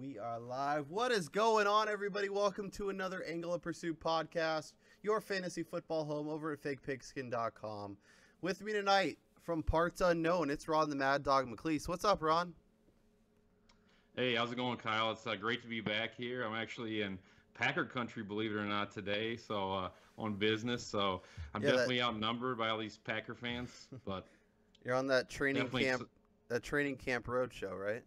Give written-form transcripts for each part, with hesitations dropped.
We are live. What is going on, everybody? Welcome to another Angle of Pursuit podcast, your fantasy football home over at fakepigskin.com. With me tonight, from parts unknown, it's Ron the Mad Dog McLeese. What's up, Ron? Hey, how's it going, Kyle? It's great to be back here. I'm actually in Packer country, believe it or not, today, so on business. So I'm definitely outnumbered by all these Packer fans, but you're on that training camp roadshow, right?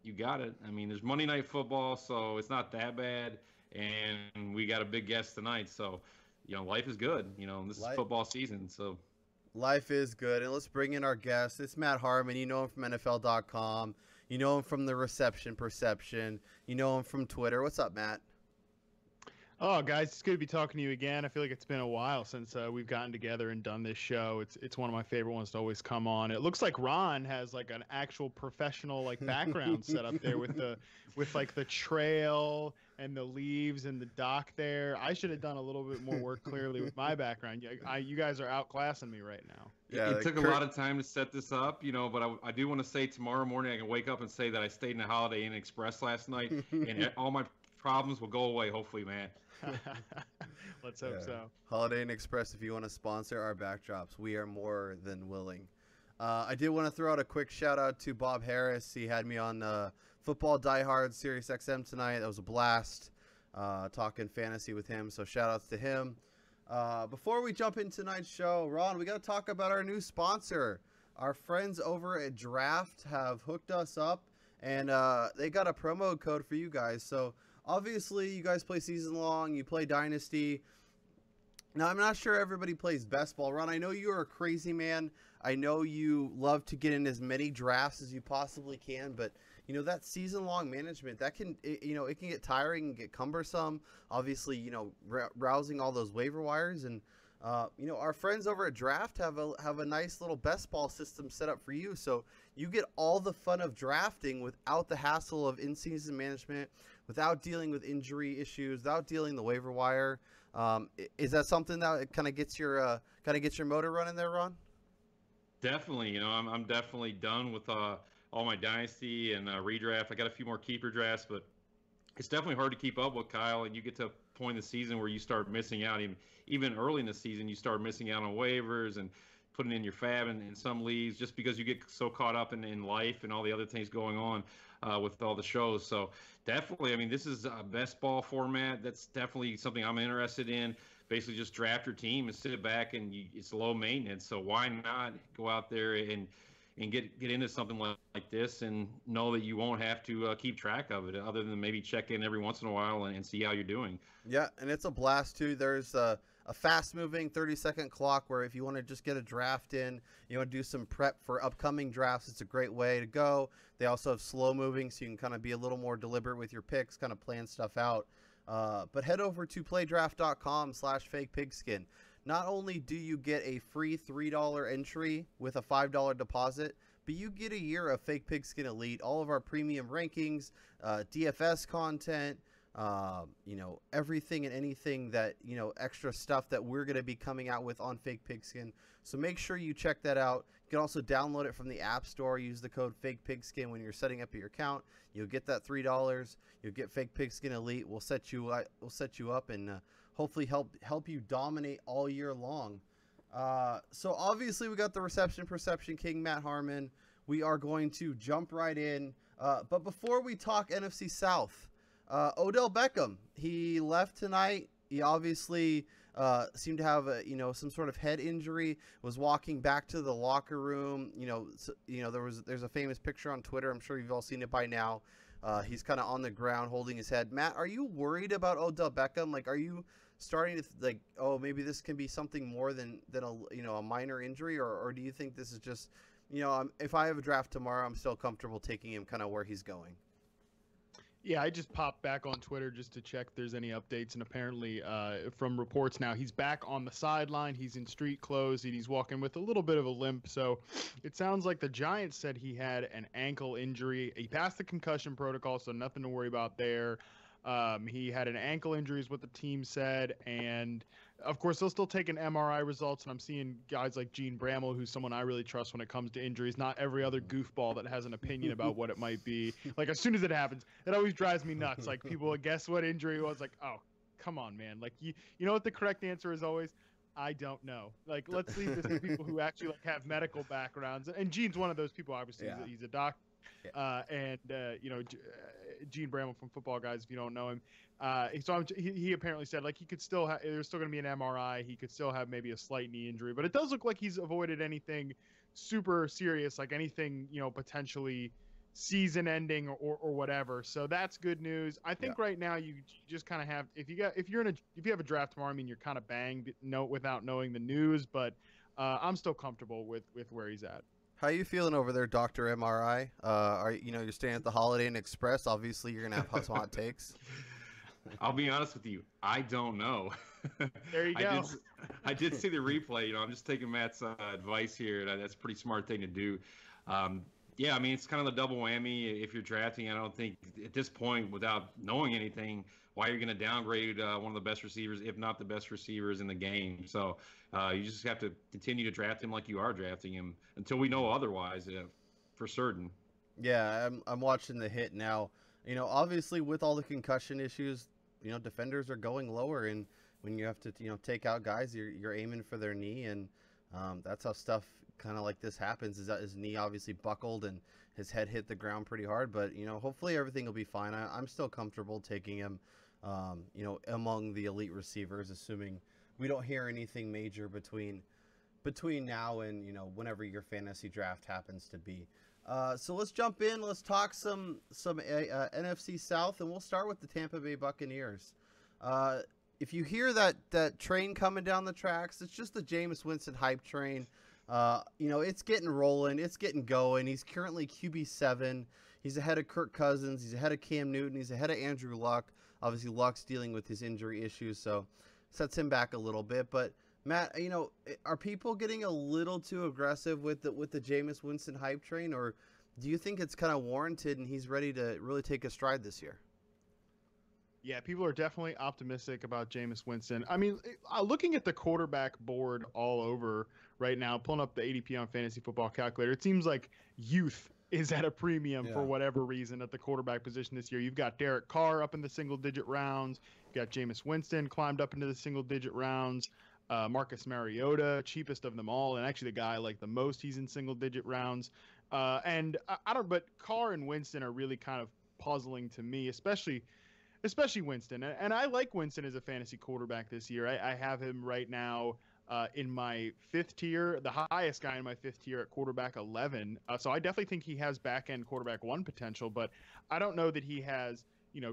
You got it. I mean, there's Monday Night Football, so it's not that bad, and we got a big guest tonight, so life is good. This is football season, so life is good. And let's bring in our guest. It's Matt Harmon. You know him from NFL.com. You know him from the Reception Perception. You know him from Twitter. What's up, Matt? Oh, guys, it's good to be talking to you again. I feel like it's been a while since we've gotten together and done this show. It's one of my favorite ones to always come on. It looks like Ron has like an actual professional background set up there with the trail and the leaves and the dock there. I should have done a little bit more work clearly with my background. You guys are outclassing me right now. Yeah, it took a lot of time to set this up, but I do want to say tomorrow morning I can wake up and say that I stayed in the Holiday Inn Express last night and all my problems will go away, hopefully, man. Let's hope so. Holiday Inn Express, if you want to sponsor our backdrops, we are more than willing. I did want to throw out a quick shout out to Bob Harris. He had me on Football Die Hard Sirius XM tonight. That was a blast talking fantasy with him. So shout outs to him. Before we jump into tonight's show, Ron, we got to talk about our new sponsor. Our friends over at Draft have hooked us up, and they got a promo code for you guys. So obviously, you guys play season long. You play Dynasty. Now, I'm not sure everybody plays best ball. Ron, I know you're a crazy man. I know you love to get in as many drafts as you possibly can, but that season-long management, that can, it can get tiring and get cumbersome. Obviously, rousing all those waiver wires, and our friends over at Draft have a nice little best ball system set up for you, so you get all the fun of drafting without the hassle of in-season management, without dealing with injury issues, without dealing the waiver wire. Is that something that kind of gets your motor running there, Ron? Definitely. I'm definitely done with all my dynasty and redraft. I got a few more keeper drafts, but it's definitely hard to keep up with, Kyle. And you get to a point in the season where you start missing out. Even early in the season, you start missing out on waivers and putting in your fab in some leagues just because you get so caught up in life and all the other things going on with all the shows. So definitely, this is a best ball format. That's definitely something I'm interested in. Basically just draft your team and sit back, and it's low maintenance. So why not go out there and get into something like this and know that you won't have to keep track of it other than maybe check in every once in a while and see how you're doing. Yeah, and it's a blast too. There's a fast-moving 30-second clock where if you want to just get a draft in, you want to do some prep for upcoming drafts, it's a great way to go. They also have slow-moving, so you can kind of be a little more deliberate with your picks, kind of plan stuff out. But head over to playdraft.com/fakepigskin. Not only do you get a free $3 entry with a $5 deposit, but you get a year of Fake Pigskin Elite, all of our premium rankings, DFS content, everything and anything that, extra stuff that we're going to be coming out with on Fake Pigskin. So make sure you check that out. You can also download it from the App Store. Use the code Fake Pigskin when you're setting up your account. You'll get that $3. You'll get Fake Pigskin Elite. We'll set you up and hopefully help you dominate all year long. So obviously we got the Reception Perception King, Matt Harmon. We are going to jump right in. But before we talk NFC South, Odell Beckham, he left tonight. He obviously seemed to have some sort of head injury. Was walking back to the locker room. There's a famous picture on Twitter. I'm sure you've all seen it by now. He's kind of on the ground holding his head. Matt, are you worried about Odell Beckham? Are you starting to maybe this can be something more than a minor injury, or do you think this is just if I have a draft tomorrow, I'm still comfortable taking him kind of where he's going? Yeah, I just popped back on Twitter just to check if there's any updates, and apparently from reports now, he's back on the sideline. He's in street clothes, and he's walking with a little bit of a limp. So it sounds like the Giants said he had an ankle injury. He passed the concussion protocol, so nothing to worry about there. He had an ankle injury, is what the team said, and of course they'll still take an MRI results. And I'm seeing guys like Gene Bramall, who's someone I really trust when it comes to injuries. Not every other goofball that has an opinion about what it might be. Like as soon as it happens, it always drives me nuts. Like people will guess what injury it was. Like, oh, come on, man. Like you know what the correct answer is always? I don't know. Like let's leave this to people who actually like have medical backgrounds. And Gene's one of those people. Obviously, Yeah. he's a doctor. Gene Bramall from Football Guys, if you don't know him. He apparently said like he could still there's still going to be an MRI. He could still have maybe a slight knee injury, but it does look like he's avoided anything super serious, like anything potentially season-ending or whatever. So that's good news. I think right now you just kind of have if you have a draft tomorrow, I mean you're kind of banged without knowing the news, but I'm still comfortable with where he's at. How you feeling over there, Dr. MRI? You're staying at the Holiday Inn Express. Obviously, you're gonna have some hot takes. I'll be honest with you. I don't know. There you go. I did see the replay. I'm just taking Matt's advice here. That's a pretty smart thing to do. Yeah, I mean, it's kind of the double whammy. If you're drafting, I don't think at this point, without knowing anything, why you're going to downgrade one of the best receivers, if not the best receivers in the game. So you just have to continue to draft him like you are drafting him until we know otherwise, for certain. Yeah, I'm watching the hit now. Obviously with all the concussion issues, defenders are going lower, and when you have to, take out guys, you're aiming for their knee, and that's how stuff kind of like this happens. Is that his knee obviously buckled and his head hit the ground pretty hard, but hopefully everything will be fine. I'm still comfortable taking him, among the elite receivers, assuming we don't hear anything major between now and whenever your fantasy draft happens to be. So let's jump in. Let's talk some NFC South, and we'll start with the Tampa Bay Buccaneers. If you hear that train coming down the tracks, it's just the Jameis Winston hype train. It's getting rolling. It's getting going. He's currently QB7. He's ahead of Kirk Cousins. He's ahead of Cam Newton. He's ahead of Andrew Luck. Obviously, Luck's dealing with his injury issues, so sets him back a little bit. But Matt, are people getting a little too aggressive with the Jameis Winston hype train, or do you think it's kind of warranted and he's ready to really take a stride this year? Yeah, people are definitely optimistic about Jameis Winston. I mean, looking at the quarterback board all over right now, pulling up the ADP on Fantasy Football Calculator, it seems like youth is at a premium for whatever reason at the quarterback position this year. You've got Derek Carr up in the single-digit rounds. You've got Jameis Winston climbed up into the single-digit rounds. Marcus Mariota, cheapest of them all, and actually the guy I like the most, he's in single-digit rounds. But Carr and Winston are really kind of puzzling to me, especially Winston. And I like Winston as a fantasy quarterback this year. I have him right now in my fifth tier, the highest guy in my fifth tier at quarterback 11. So I definitely think he has back-end quarterback 1 potential, but I don't know that he has,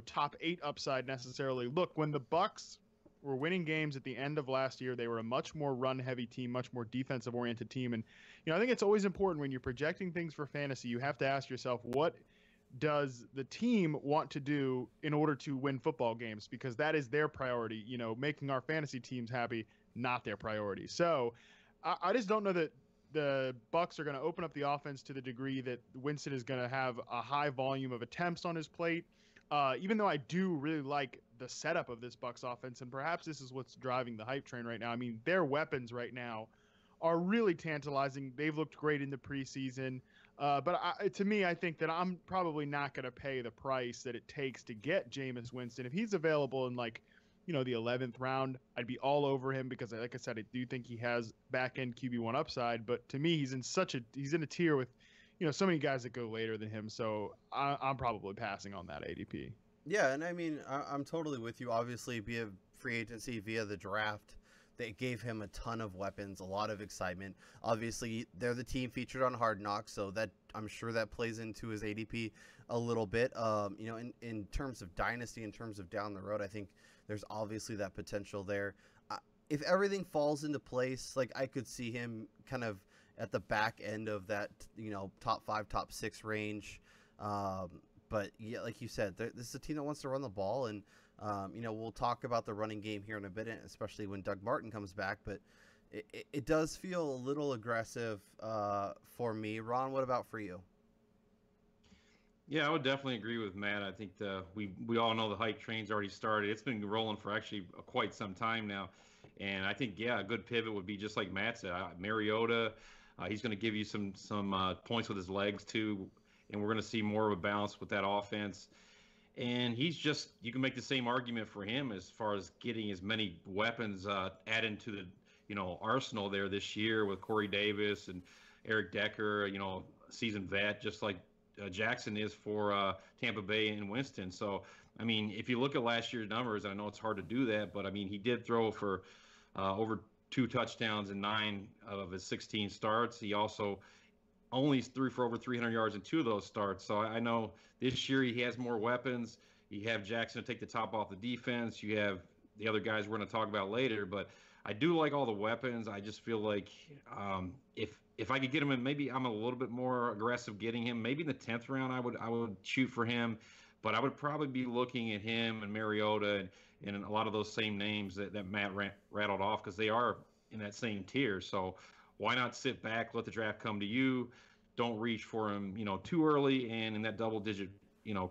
top 8 upside necessarily. Look, when the Bucs were winning games at the end of last year, they were a much more run-heavy team, much more defensive-oriented team. And, I think it's always important when you're projecting things for fantasy, you have to ask yourself, what does the team want to do in order to win football games? Because that is their priority. Making our fantasy teams happy, not their priority. So I just don't know that the Bucs are going to open up the offense to the degree that Winston is going to have a high volume of attempts on his plate. Even though I do really like the setup of this Bucs offense, and perhaps this is what's driving the hype train right now. I mean, their weapons right now are really tantalizing. They've looked great in the preseason. To me, I think that I'm probably not going to pay the price that it takes to get Jameis Winston. If he's available in the 11th round, I'd be all over him because, like I said, I do think he has back-end QB1 upside. But to me, he's in a tier with, so many guys that go later than him. So I'm probably passing on that ADP. Yeah, and I mean, I'm totally with you. Obviously, via free agency, via the draft, they gave him a ton of weapons, a lot of excitement. Obviously, they're the team featured on Hard Knocks, so that I'm sure that plays into his ADP a little bit. In terms of dynasty, in terms of down the road, I think there's obviously that potential there. If everything falls into place, like I could see him kind of at the back end of that, top 5, top 6 range. But yeah, like you said, this is a team that wants to run the ball, and we'll talk about the running game here in a bit, especially when Doug Martin comes back. But it does feel a little aggressive for me. Ron, what about for you? Yeah, I would definitely agree with Matt. I think we all know the hype train's already started. It's been rolling for actually quite some time now, and I think a good pivot would be just like Matt said, Mariota. He's going to give you some points with his legs too, and we're going to see more of a balance with that offense. And he's just you can make the same argument for him as far as getting as many weapons added to the arsenal there this year with Corey Davis and Eric Decker. Seasoned vet just like Jackson is for Tampa Bay and Winston. So, I mean, if you look at last year's numbers, I know it's hard to do that, but I mean, he did throw for over 2 touchdowns in 9 of his 16 starts. He also only threw for over 300 yards in 2 of those starts. So I know this year he has more weapons. You have Jackson to take the top off the defense. You have the other guys we're going to talk about later, but I do like all the weapons. I just feel like if I could get him in, maybe I'm a little bit more aggressive getting him. Maybe in the 10th round, I would shoot for him, but I would probably be looking at him and Mariota and a lot of those same names that Matt rattled off because they are in that same tier. So why not sit back, let the draft come to you? Don't reach for him, too early, and in that double-digit,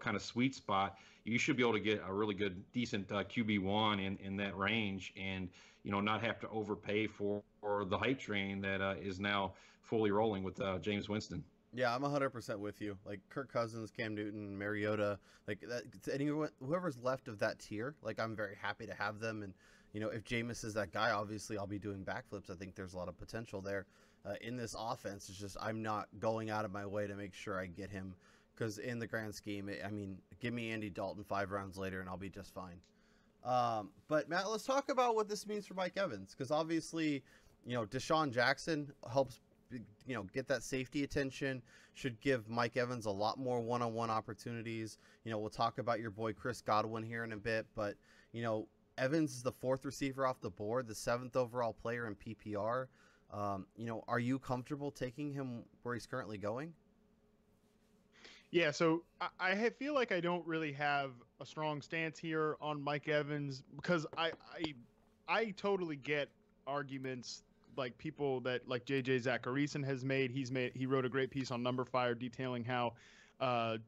kind of sweet spot, you should be able to get a really good, decent QB1 in that range, and not have to overpay for the hype train that is now fully rolling with James Winston. Yeah, I'm 100% with you. Like Kirk Cousins, Cam Newton, Mariota, like that. Anyone, whoever's left of that tier, like I'm very happy to have them. And if Jameis is that guy, obviously I'll be doing backflips. I think there's a lot of potential there in this offense. It's just I'm not going out of my way to make sure I get him because in the grand scheme, I mean, give me Andy Dalton 5 rounds later and I'll be just fine. But Matt, let's talk about what this means for Mike Evans because obviously, Deshaun Jackson helps. Get that safety attention, should give Mike Evans a lot more one-on-one opportunities. We'll talk about your boy Chris Godwin here in a bit, but, Evans is the 4th receiver off the board, the 7th overall player in PPR. Are you comfortable taking him where he's currently going? Yeah, so I feel like I don't really have a strong stance here on Mike Evans because I totally get arguments like people that like JJ Zachariason has made. He wrote a great piece on Number Fire detailing how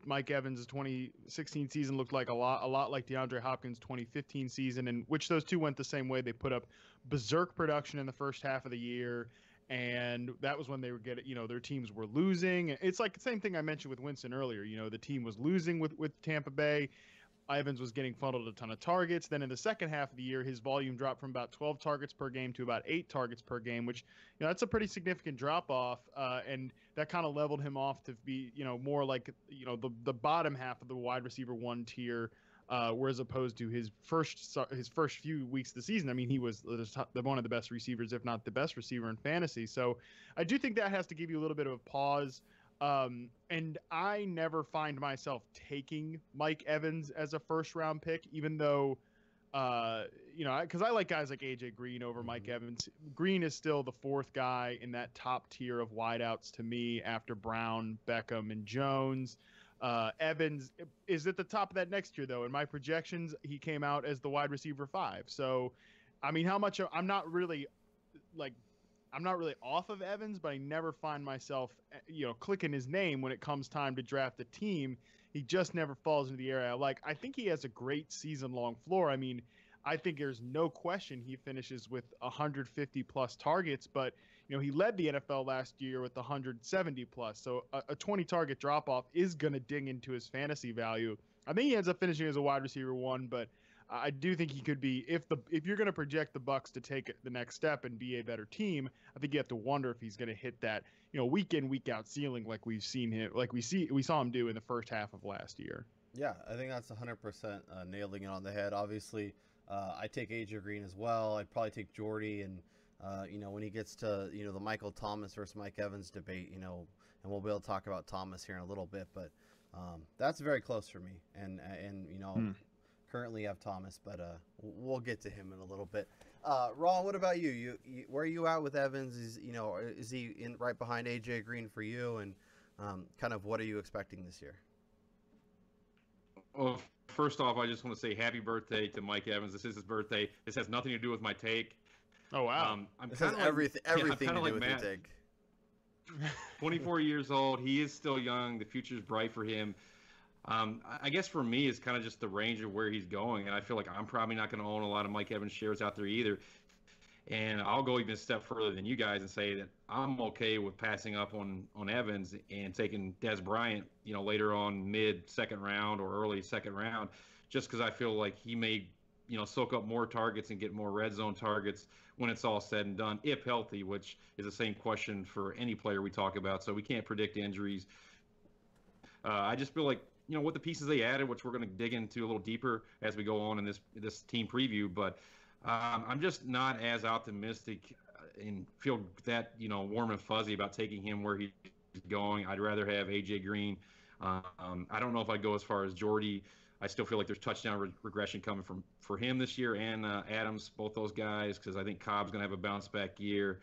Mike Evans' 2016 season looked like a lot like DeAndre Hopkins' 2015 season, in which those two went the same way. They put up berserk production in the first half of the year, and that was when they were getting, their teams were losing. It's like the same thing I mentioned with Winston earlier. The team was losing with Tampa Bay. Evans was getting funneled a ton of targets. Then in the second half of the year, his volume dropped from about 12 targets per game to about 8 targets per game, which, that's a pretty significant drop off. And that kind of leveled him off to be, more like, the bottom half of the wide receiver 1 tier, whereas opposed to his first few weeks of the season. I mean, he was one of the best receivers, if not the best receiver in fantasy. So I do think that has to give you a little bit of a pause. And I never find myself taking Mike Evans as a first-round pick, even though, because I like guys like AJ Green over Mike Evans. Green is still the 4th guy in that top tier of wideouts to me after Brown, Beckham, and Jones. Evans is at the top of that next tier, though. In my projections, he came out as the wide receiver 5. So, I mean, I'm not really off of Evans, but I never find myself, clicking his name when it comes time to draft a team. He just never falls into the area I like. I think he has a great season-long floor. I mean, I think there's no question he finishes with 150-plus targets, but, he led the NFL last year with 170-plus. So a 20-target drop-off is going to ding into his fantasy value. I think he ends up finishing as a wide receiver 1, but I do think he could be, if you're going to project the Bucs to take the next step and be a better team, I think you have to wonder if he's going to hit that, week in, week out ceiling like we saw him do in the first half of last year. Yeah, I think that's 100% nailing it on the head. Obviously, I take AJ Green as well. I'd probably take Jordy, and when he gets to the Michael Thomas versus Mike Evans debate, and we'll be able to talk about Thomas here in a little bit, but that's very close for me, and currently have Thomas, but we'll get to him in a little bit. Ron, what about you? You where are you at with Evans? Is he in right behind AJ Green for you? And kind of what are you expecting this year? Well, first off, I just want to say happy birthday to Mike Evans. This is his birthday. This has nothing to do with my take. Oh wow! This has everything to do with your take. 24 years old. He is still young. The future is bright for him. I guess for me, it's kind of just the range of where he's going, and I feel like I'm probably not going to own a lot of Mike Evans shares out there either. And I'll go even a step further than you guys and say that I'm okay with passing up on Evans and taking Des Bryant, later on mid second round or early second round, just because I feel like he may, soak up more targets and get more red zone targets when it's all said and done, if healthy, which is the same question for any player we talk about. So we can't predict injuries. I just feel like with the pieces they added, which we're going to dig into a little deeper as we go on in this team preview, but I'm just not as optimistic and feel that warm and fuzzy about taking him where he's going. I'd rather have AJ Green. I don't know if I'd go as far as Jordy. I still feel like there's touchdown regression coming for him this year and Adams, both those guys, because I think Cobb's going to have a bounce back year.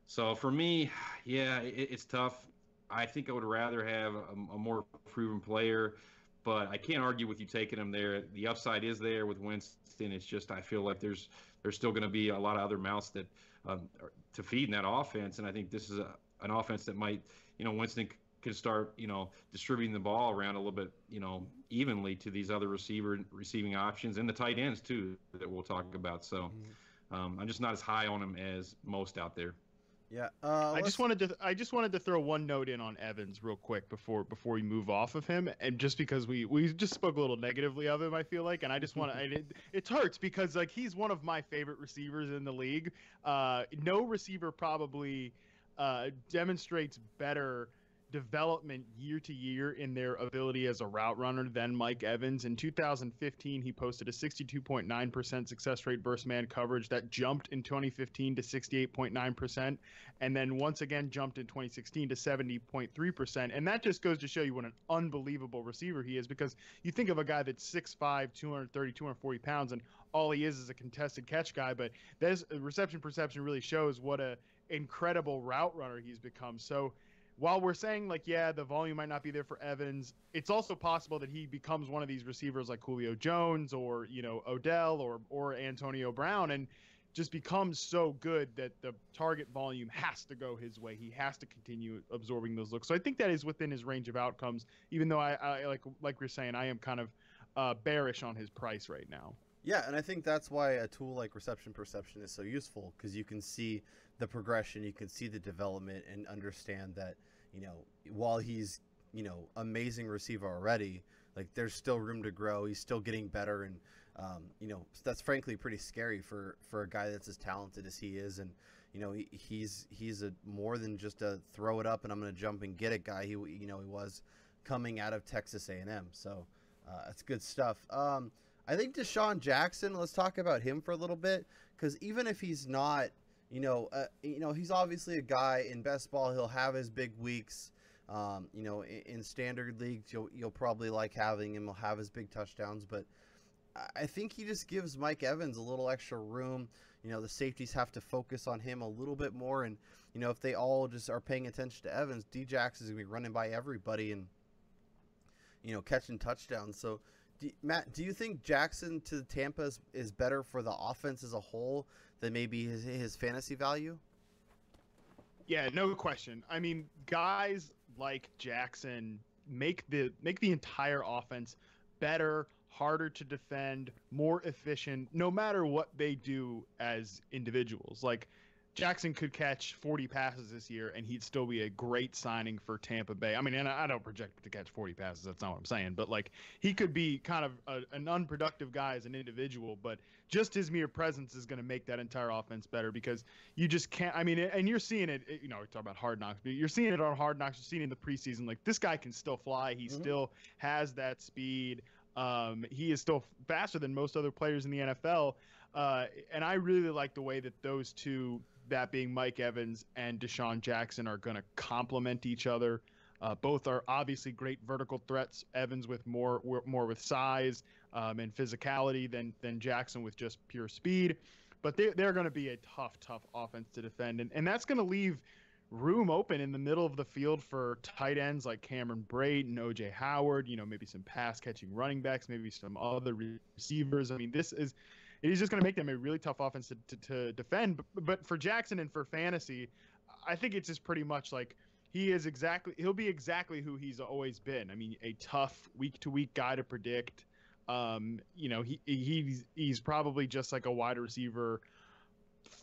So for me, yeah, it's tough. I think I would rather have a more proven player, but I can't argue with you taking him there. The upside is there with Winston. It's just I feel like there's still going to be a lot of other mouths that to feed in that offense, and I think this is an offense that might, Winston could start, distributing the ball around a little bit, evenly to these other receiving options and the tight ends too that we'll talk about. So I'm just not as high on him as most out there. Yeah, I just wanted to throw one note in on Evans real quick before we move off of him, and just because we just spoke a little negatively of him, I feel like, and I just want to it hurts because like he's one of my favorite receivers in the league. No receiver probably demonstrates better development year to year in their ability as a route runner than Mike Evans. In 2015, he posted a 62.9% success rate versus man coverage. That jumped in 2015 to 68.9%, and then once again jumped in 2016 to 70.3%. And that just goes to show you what an unbelievable receiver he is, because you think of a guy that's 6'5", 230, 240 pounds, and all he is a contested catch guy, but that reception perception really shows what a incredible route runner he's become. So while we're saying, like, yeah, the volume might not be there for Evans, it's also possible that he becomes one of these receivers like Julio Jones or, Odell or Antonio Brown, and just becomes so good that the target volume has to go his way. He has to continue absorbing those looks. So I think that is within his range of outcomes, even though I like you're saying, I am kind of bearish on his price right now. Yeah, and I think that's why a tool like reception perception is so useful, because you can see the progression, you can see the development, and understand that, while he's, amazing receiver already, like there's still room to grow. He's still getting better, and that's frankly pretty scary for a guy that's as talented as he is. And he's a more than just a throw it up and I'm going to jump and get it guy. He was coming out of Texas A&M, so that's good stuff. I think Deshaun Jackson, let's talk about him for a little bit, because even if he's not, he's obviously a guy in best ball. He'll have his big weeks. In standard leagues, you'll probably like having him. He'll have his big touchdowns, but I think he just gives Mike Evans a little extra room. The safeties have to focus on him a little bit more, and if they all just are paying attention to Evans, D-Jax is going to be running by everybody and catching touchdowns. So Matt, do you think Jackson to Tampa is better for the offense as a whole than maybe his fantasy value? Yeah, no question. I mean, guys like Jackson make the entire offense better, harder to defend, more efficient, no matter what they do as individuals. Like, Jackson could catch 40 passes this year, and he'd still be a great signing for Tampa Bay. I mean, and I don't project him to catch 40 passes. That's not what I'm saying. But, like, he could be kind of an unproductive guy as an individual, but just his mere presence is going to make that entire offense better, because you just can't – I mean, and you're seeing it – we talk about Hard Knocks, but you're seeing it on Hard Knocks. You're seeing it in the preseason. Like, this guy can still fly. He still has that speed. He is still faster than most other players in the NFL. And I really like the way that those two – that being Mike Evans and Deshaun Jackson are going to complement each other. Both are obviously great vertical threats. Evans with more with size and physicality than Jackson with just pure speed. But they're going to be a tough offense to defend. And that's going to leave room open in the middle of the field for tight ends like Cameron Brate and O.J. Howard, maybe some pass-catching running backs, maybe some other receivers. I mean, it is just going to make them a really tough offense to defend. But for Jackson and for fantasy, I think it's just pretty much like He'll be exactly who he's always been. I mean, a tough week-to-week guy to predict. He's probably just like a wide receiver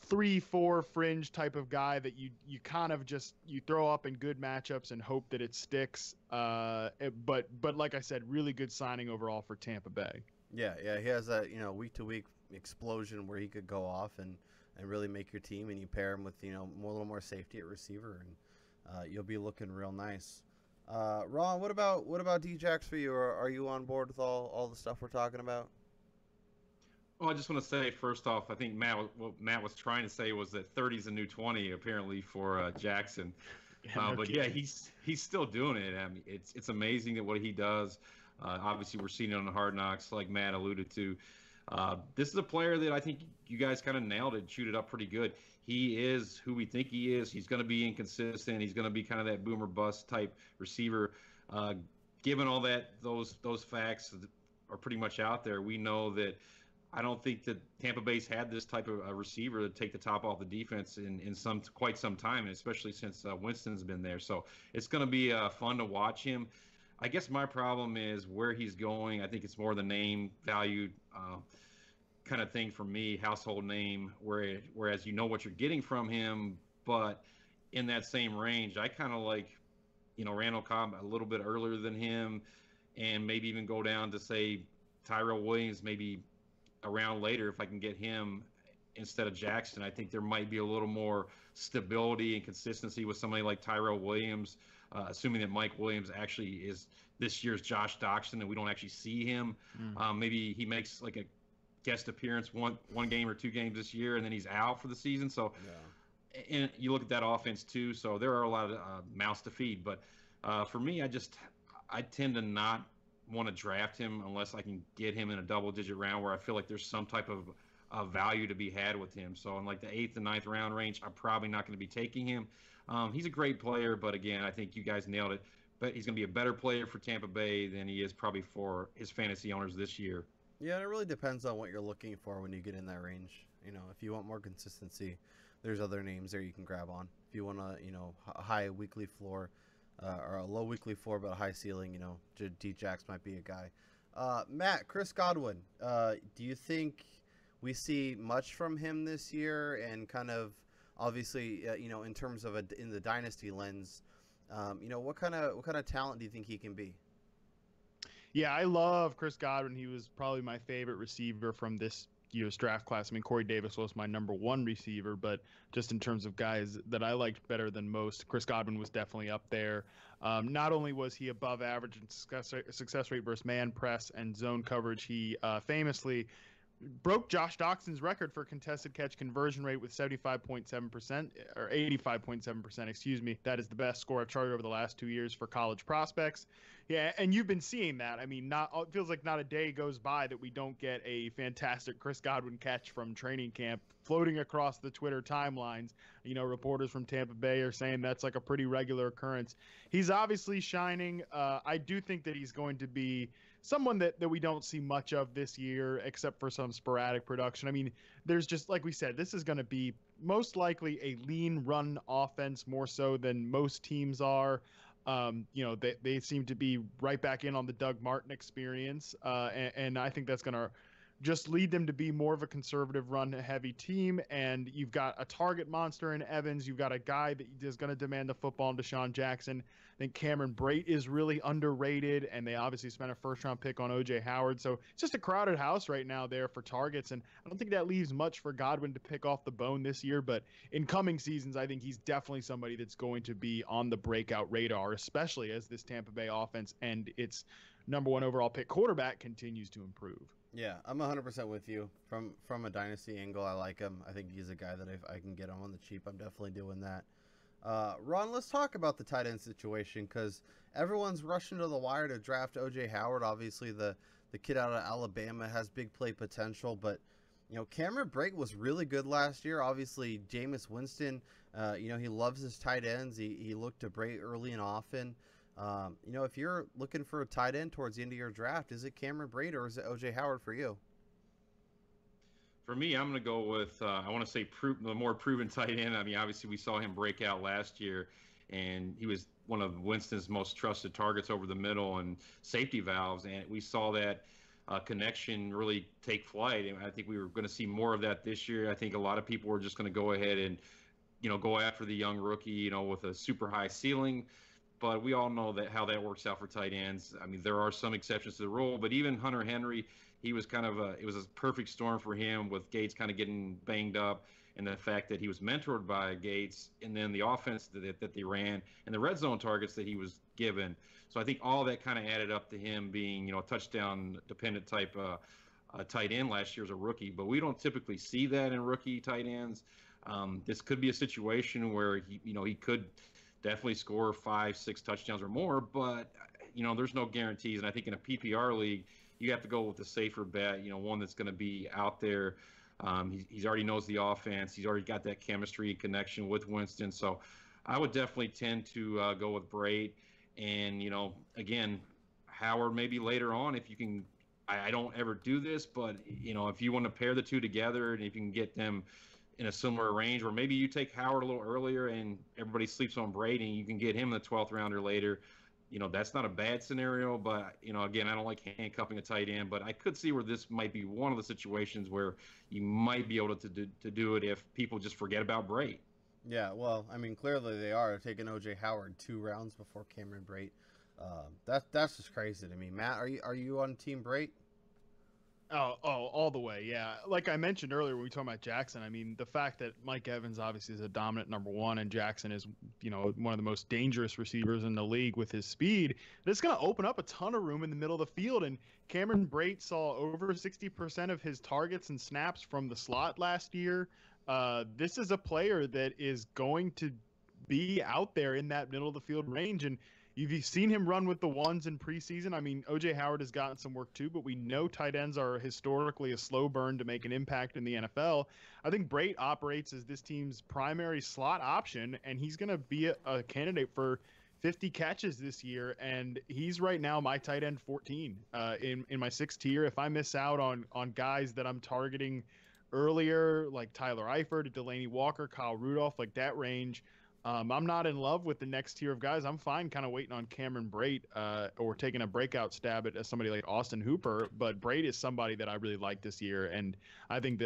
3-4 fringe type of guy that you kind of just you throw up in good matchups and hope that it sticks. But like I said, really good signing overall for Tampa Bay. Yeah, he has that week to week explosion where he could go off and really make your team, and you pair him with a little more safety at receiver, and you'll be looking real nice. Ron, what about D-Jax for you? Are you on board with all the stuff we're talking about? Well, I just want to say first off, I think what Matt was trying to say was that 30 is a new 20 apparently for Jackson. Yeah, he's still doing it. I mean, it's amazing that what he does. Obviously, we're seeing it on the Hard Knocks, like Matt alluded to. This is a player that I think you guys kind of nailed it, chewed it up pretty good. He is who we think he is. He's going to be inconsistent. He's going to be kind of that boomer bust type receiver. Given all those facts are pretty much out there, we know that I don't think that Tampa Bay's had this type of receiver to take the top off the defense in quite some time, and especially since Winston's been there. So it's going to be fun to watch him. I guess my problem is where he's going. I think it's more the name value kind of thing for me, household name, whereas you know what you're getting from him, but in that same range, I kind of like, Randall Cobb a little bit earlier than him, and maybe even go down to, say, Tyrell Williams maybe around later if I can get him instead of Jackson. I think there might be a little more stability and consistency with somebody like Tyrell Williams, assuming that Mike Williams actually is this year's Josh Doxson and we don't actually see him. Maybe he makes like a guest appearance one game or 2 games this year and then he's out for the season. So, and you look at that offense too. So there are a lot of mouths to feed. But for me, I tend to not want to draft him unless I can get him in a double-digit round where I feel like there's some type of value to be had with him. So in like the 8th and 9th round range, I'm probably not going to be taking him. He's a great player, but again, I think you guys nailed it. But he's going to be a better player for Tampa Bay than he is probably for his fantasy owners this year. Yeah, and it really depends on what you're looking for when you get in that range. If you want more consistency, there's other names there you can grab on. If you want a high weekly floor, or a low weekly floor but a high ceiling, D-Jax might be a guy. Matt, Chris Godwin, do you think we see much from him this year? And kind of obviously, in terms of in the dynasty lens, what kind of talent do you think he can be? Yeah, I love Chris Godwin. He was probably my favorite receiver from this year's draft class. I mean, Corey Davis was my number 1 receiver, but just in terms of guys that I liked better than most, Chris Godwin was definitely up there. Not only was he above average in success rate versus man press and zone coverage, he famously broke Josh Doxson's record for contested catch conversion rate with 75.7% or 85.7%, excuse me. That is the best score I've charted over the last 2 years for college prospects. Yeah, and you've been seeing that. I mean, it feels like not a day goes by that we don't get a fantastic Chris Godwin catch from training camp floating across the Twitter timelines. Reporters from Tampa Bay are saying that's like a pretty regular occurrence. He's obviously shining. I do think that he's going to be someone that we don't see much of this year, except for some sporadic production. I mean, there's just, like we said, this is going to be most likely a lean run offense more so than most teams are. They seem to be right back in on the Doug Martin experience. And I think that's going to just lead them to be more of a conservative run-heavy team. And you've got a target monster in Evans. You've got a guy that is going to demand the football in Deshaun Jackson. I think Cameron Brate is really underrated, and they obviously spent a first-round pick on O.J. Howard. So it's just a crowded house right now there for targets, and I don't think that leaves much for Godwin to pick off the bone this year. But in coming seasons, I think he's definitely somebody that's going to be on the breakout radar, especially as this Tampa Bay offense and its number 1 overall pick quarterback continues to improve. Yeah, I'm 100% with you. From a dynasty angle, I like him. I think he's a guy that if I can get him on the cheap, I'm definitely doing that. Ron, let's talk about the tight end situation because everyone's rushing to the wire to draft O.J. Howard. Obviously, the kid out of Alabama has big play potential, but Cameron Brate was really good last year. Obviously, Jameis Winston, he loves his tight ends. He looked to Brate early and often. If you're looking for a tight end towards the end of your draft, is it Cameron Brate or is it O.J. Howard for you? For me, I'm going to go with, I want to say the more proven tight end. I mean, obviously we saw him break out last year, and he was one of Winston's most trusted targets over the middle and safety valves. And we saw that connection really take flight. And I think we were going to see more of that this year. I think a lot of people were just going to go ahead and, go after the young rookie, with a super high ceiling. But we all know that how that works out for tight ends. I mean, there are some exceptions to the rule, but even Hunter Henry, he was it was a perfect storm for him with Gates kind of getting banged up, and the fact that he was mentored by Gates, and then the offense that they ran and the red zone targets that he was given. So I think all that kind of added up to him being, a touchdown dependent type tight end last year as a rookie. But we don't typically see that in rookie tight ends. This could be a situation where he could definitely score 5-6 touchdowns or more, but there's no guarantees. And I think in a PPR league, you have to go with the safer bet. One that's going to be out there. He's already knows the offense. He's already got that chemistry connection with Winston. So I would definitely tend to go with Braid. And, again, Howard maybe later on if you can. I don't ever do this, but, if you want to pair the two together and if you can get them in a similar range, or maybe you take Howard a little earlier and everybody sleeps on Braid and you can get him in the 12th rounder later. That's not a bad scenario, but, again, I don't like handcuffing a tight end, but I could see where this might be one of the situations where you might be able to do it if people just forget about Braid. Yeah, well, I mean, clearly they are taking O.J. Howard 2 rounds before Cameron Brate. That's just crazy to me. Matt, are you on Team Brate? Oh, all the way, yeah. Like I mentioned earlier when we talked about Jackson, I mean, the fact that Mike Evans obviously is a dominant number one and Jackson is, one of the most dangerous receivers in the league with his speed, that's going to open up a ton of room in the middle of the field. And Cameron Brate saw over 60% of his targets and snaps from the slot last year. This is a player that is going to be out there in that middle of the field range. And you've seen him run with the ones in preseason. I mean, O.J. Howard has gotten some work too, but we know tight ends are historically a slow burn to make an impact in the NFL. I think Brate operates as this team's primary slot option, and he's going to be a candidate for 50 catches this year, and he's right now my tight end 14 in my 6th tier. If I miss out on guys that I'm targeting earlier, like Tyler Eifert, Delaney Walker, Kyle Rudolph, like that range, I'm not in love with the next tier of guys. I'm fine kind of waiting on Cameron Brate or taking a breakout stab at somebody like Austin Hooper. But Brate is somebody that I really like this year. And I think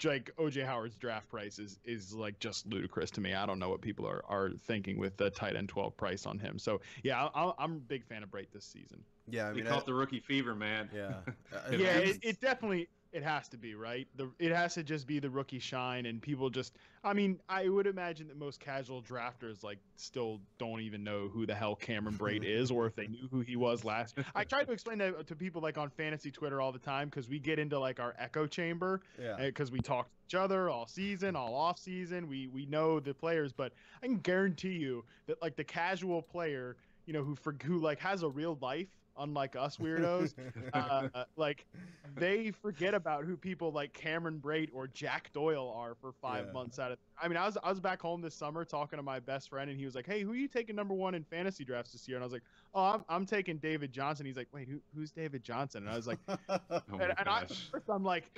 like O.J. Howard's draft price is like just ludicrous to me. I don't know what people are thinking with the tight end 12 price on him. So, yeah, I'm a big fan of Brate this season. Yeah, I mean, we call it the rookie fever, man. Yeah. Yeah, it definitely – it has to be, right? It has to just be the rookie shine, and people just – I mean, I would imagine that most casual drafters, like, still don't even know who the hell Cameron Brate is or if they knew who he was last. I try to explain that to people, like, on fantasy Twitter all the time because we get into, like, our echo chamber because we talk to each other all season, all off season. We know the players, but I can guarantee you that, like, the casual player, who like, has a real life, unlike us weirdos, like they forget about who people like Cameron Brate or Jack Doyle are for 5 months out of. I mean, I was back home this summer talking to my best friend, and he was like, "Hey, who are you taking number 1 in fantasy drafts this year?" And I was like, "Oh, I'm taking David Johnson." He's like, "Wait, who's David Johnson?" And I was like, first I'm like,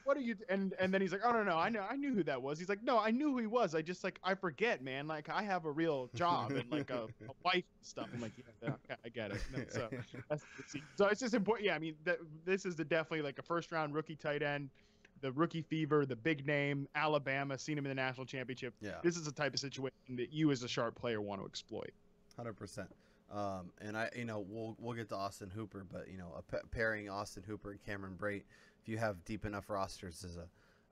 what are you? And then he's like, oh no, I knew who that was. He's like, no, I knew who he was. I just I forget, man. Like I have a real job and like a wife and stuff. I'm like, yeah, I get it. No, so it's just important. Yeah, I mean, this is definitely like a first round rookie tight end, the rookie fever, the big name, Alabama, seen him in the national championship. Yeah, this is the type of situation that you as a sharp player want to exploit. 100%. And we'll get to Austin Hooper, but pairing Austin Hooper and Cameron Brate, if you have deep enough rosters, is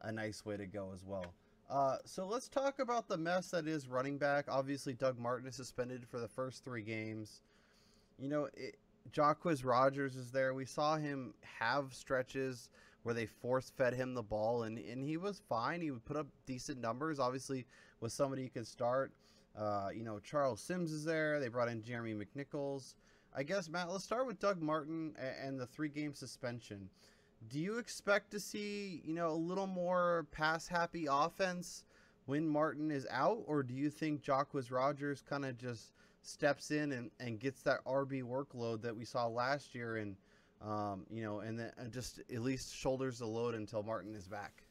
a nice way to go as well. So let's talk about the mess that is running back. Obviously, Doug Martin is suspended for the first 3 games. Jacquizz Rodgers is there. We saw him have stretches where they force-fed him the ball, and he was fine. He would put up decent numbers. Obviously, was somebody you could start. Charles Sims is there. They brought in Jeremy McNichols. I guess, Matt, let's start with Doug Martin and the 3-game suspension. Do you expect to see, a little more pass-happy offense when Martin is out, or do you think Jacquizz Rodgers kind of just steps in and gets that RB workload that we saw last year and, and then just at least shoulders the load until Martin is back?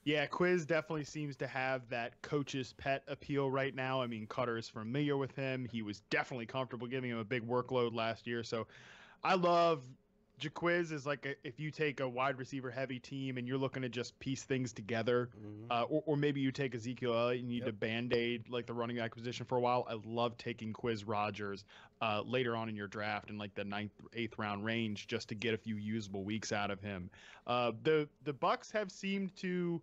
Yeah, Quiz definitely seems to have that coach's pet appeal right now. I mean, Cutter is familiar with him. He was definitely comfortable giving him a big workload last year. So I love Jaquiz is like if you take a wide receiver heavy team and you're looking to just piece things together, or maybe you take Ezekiel Elliott and you need to band-aid like the running back position for a while. I love taking Quiz Rogers later on in your draft in like the 9th, 8th round range just to get a few usable weeks out of him. The Bucks have seemed to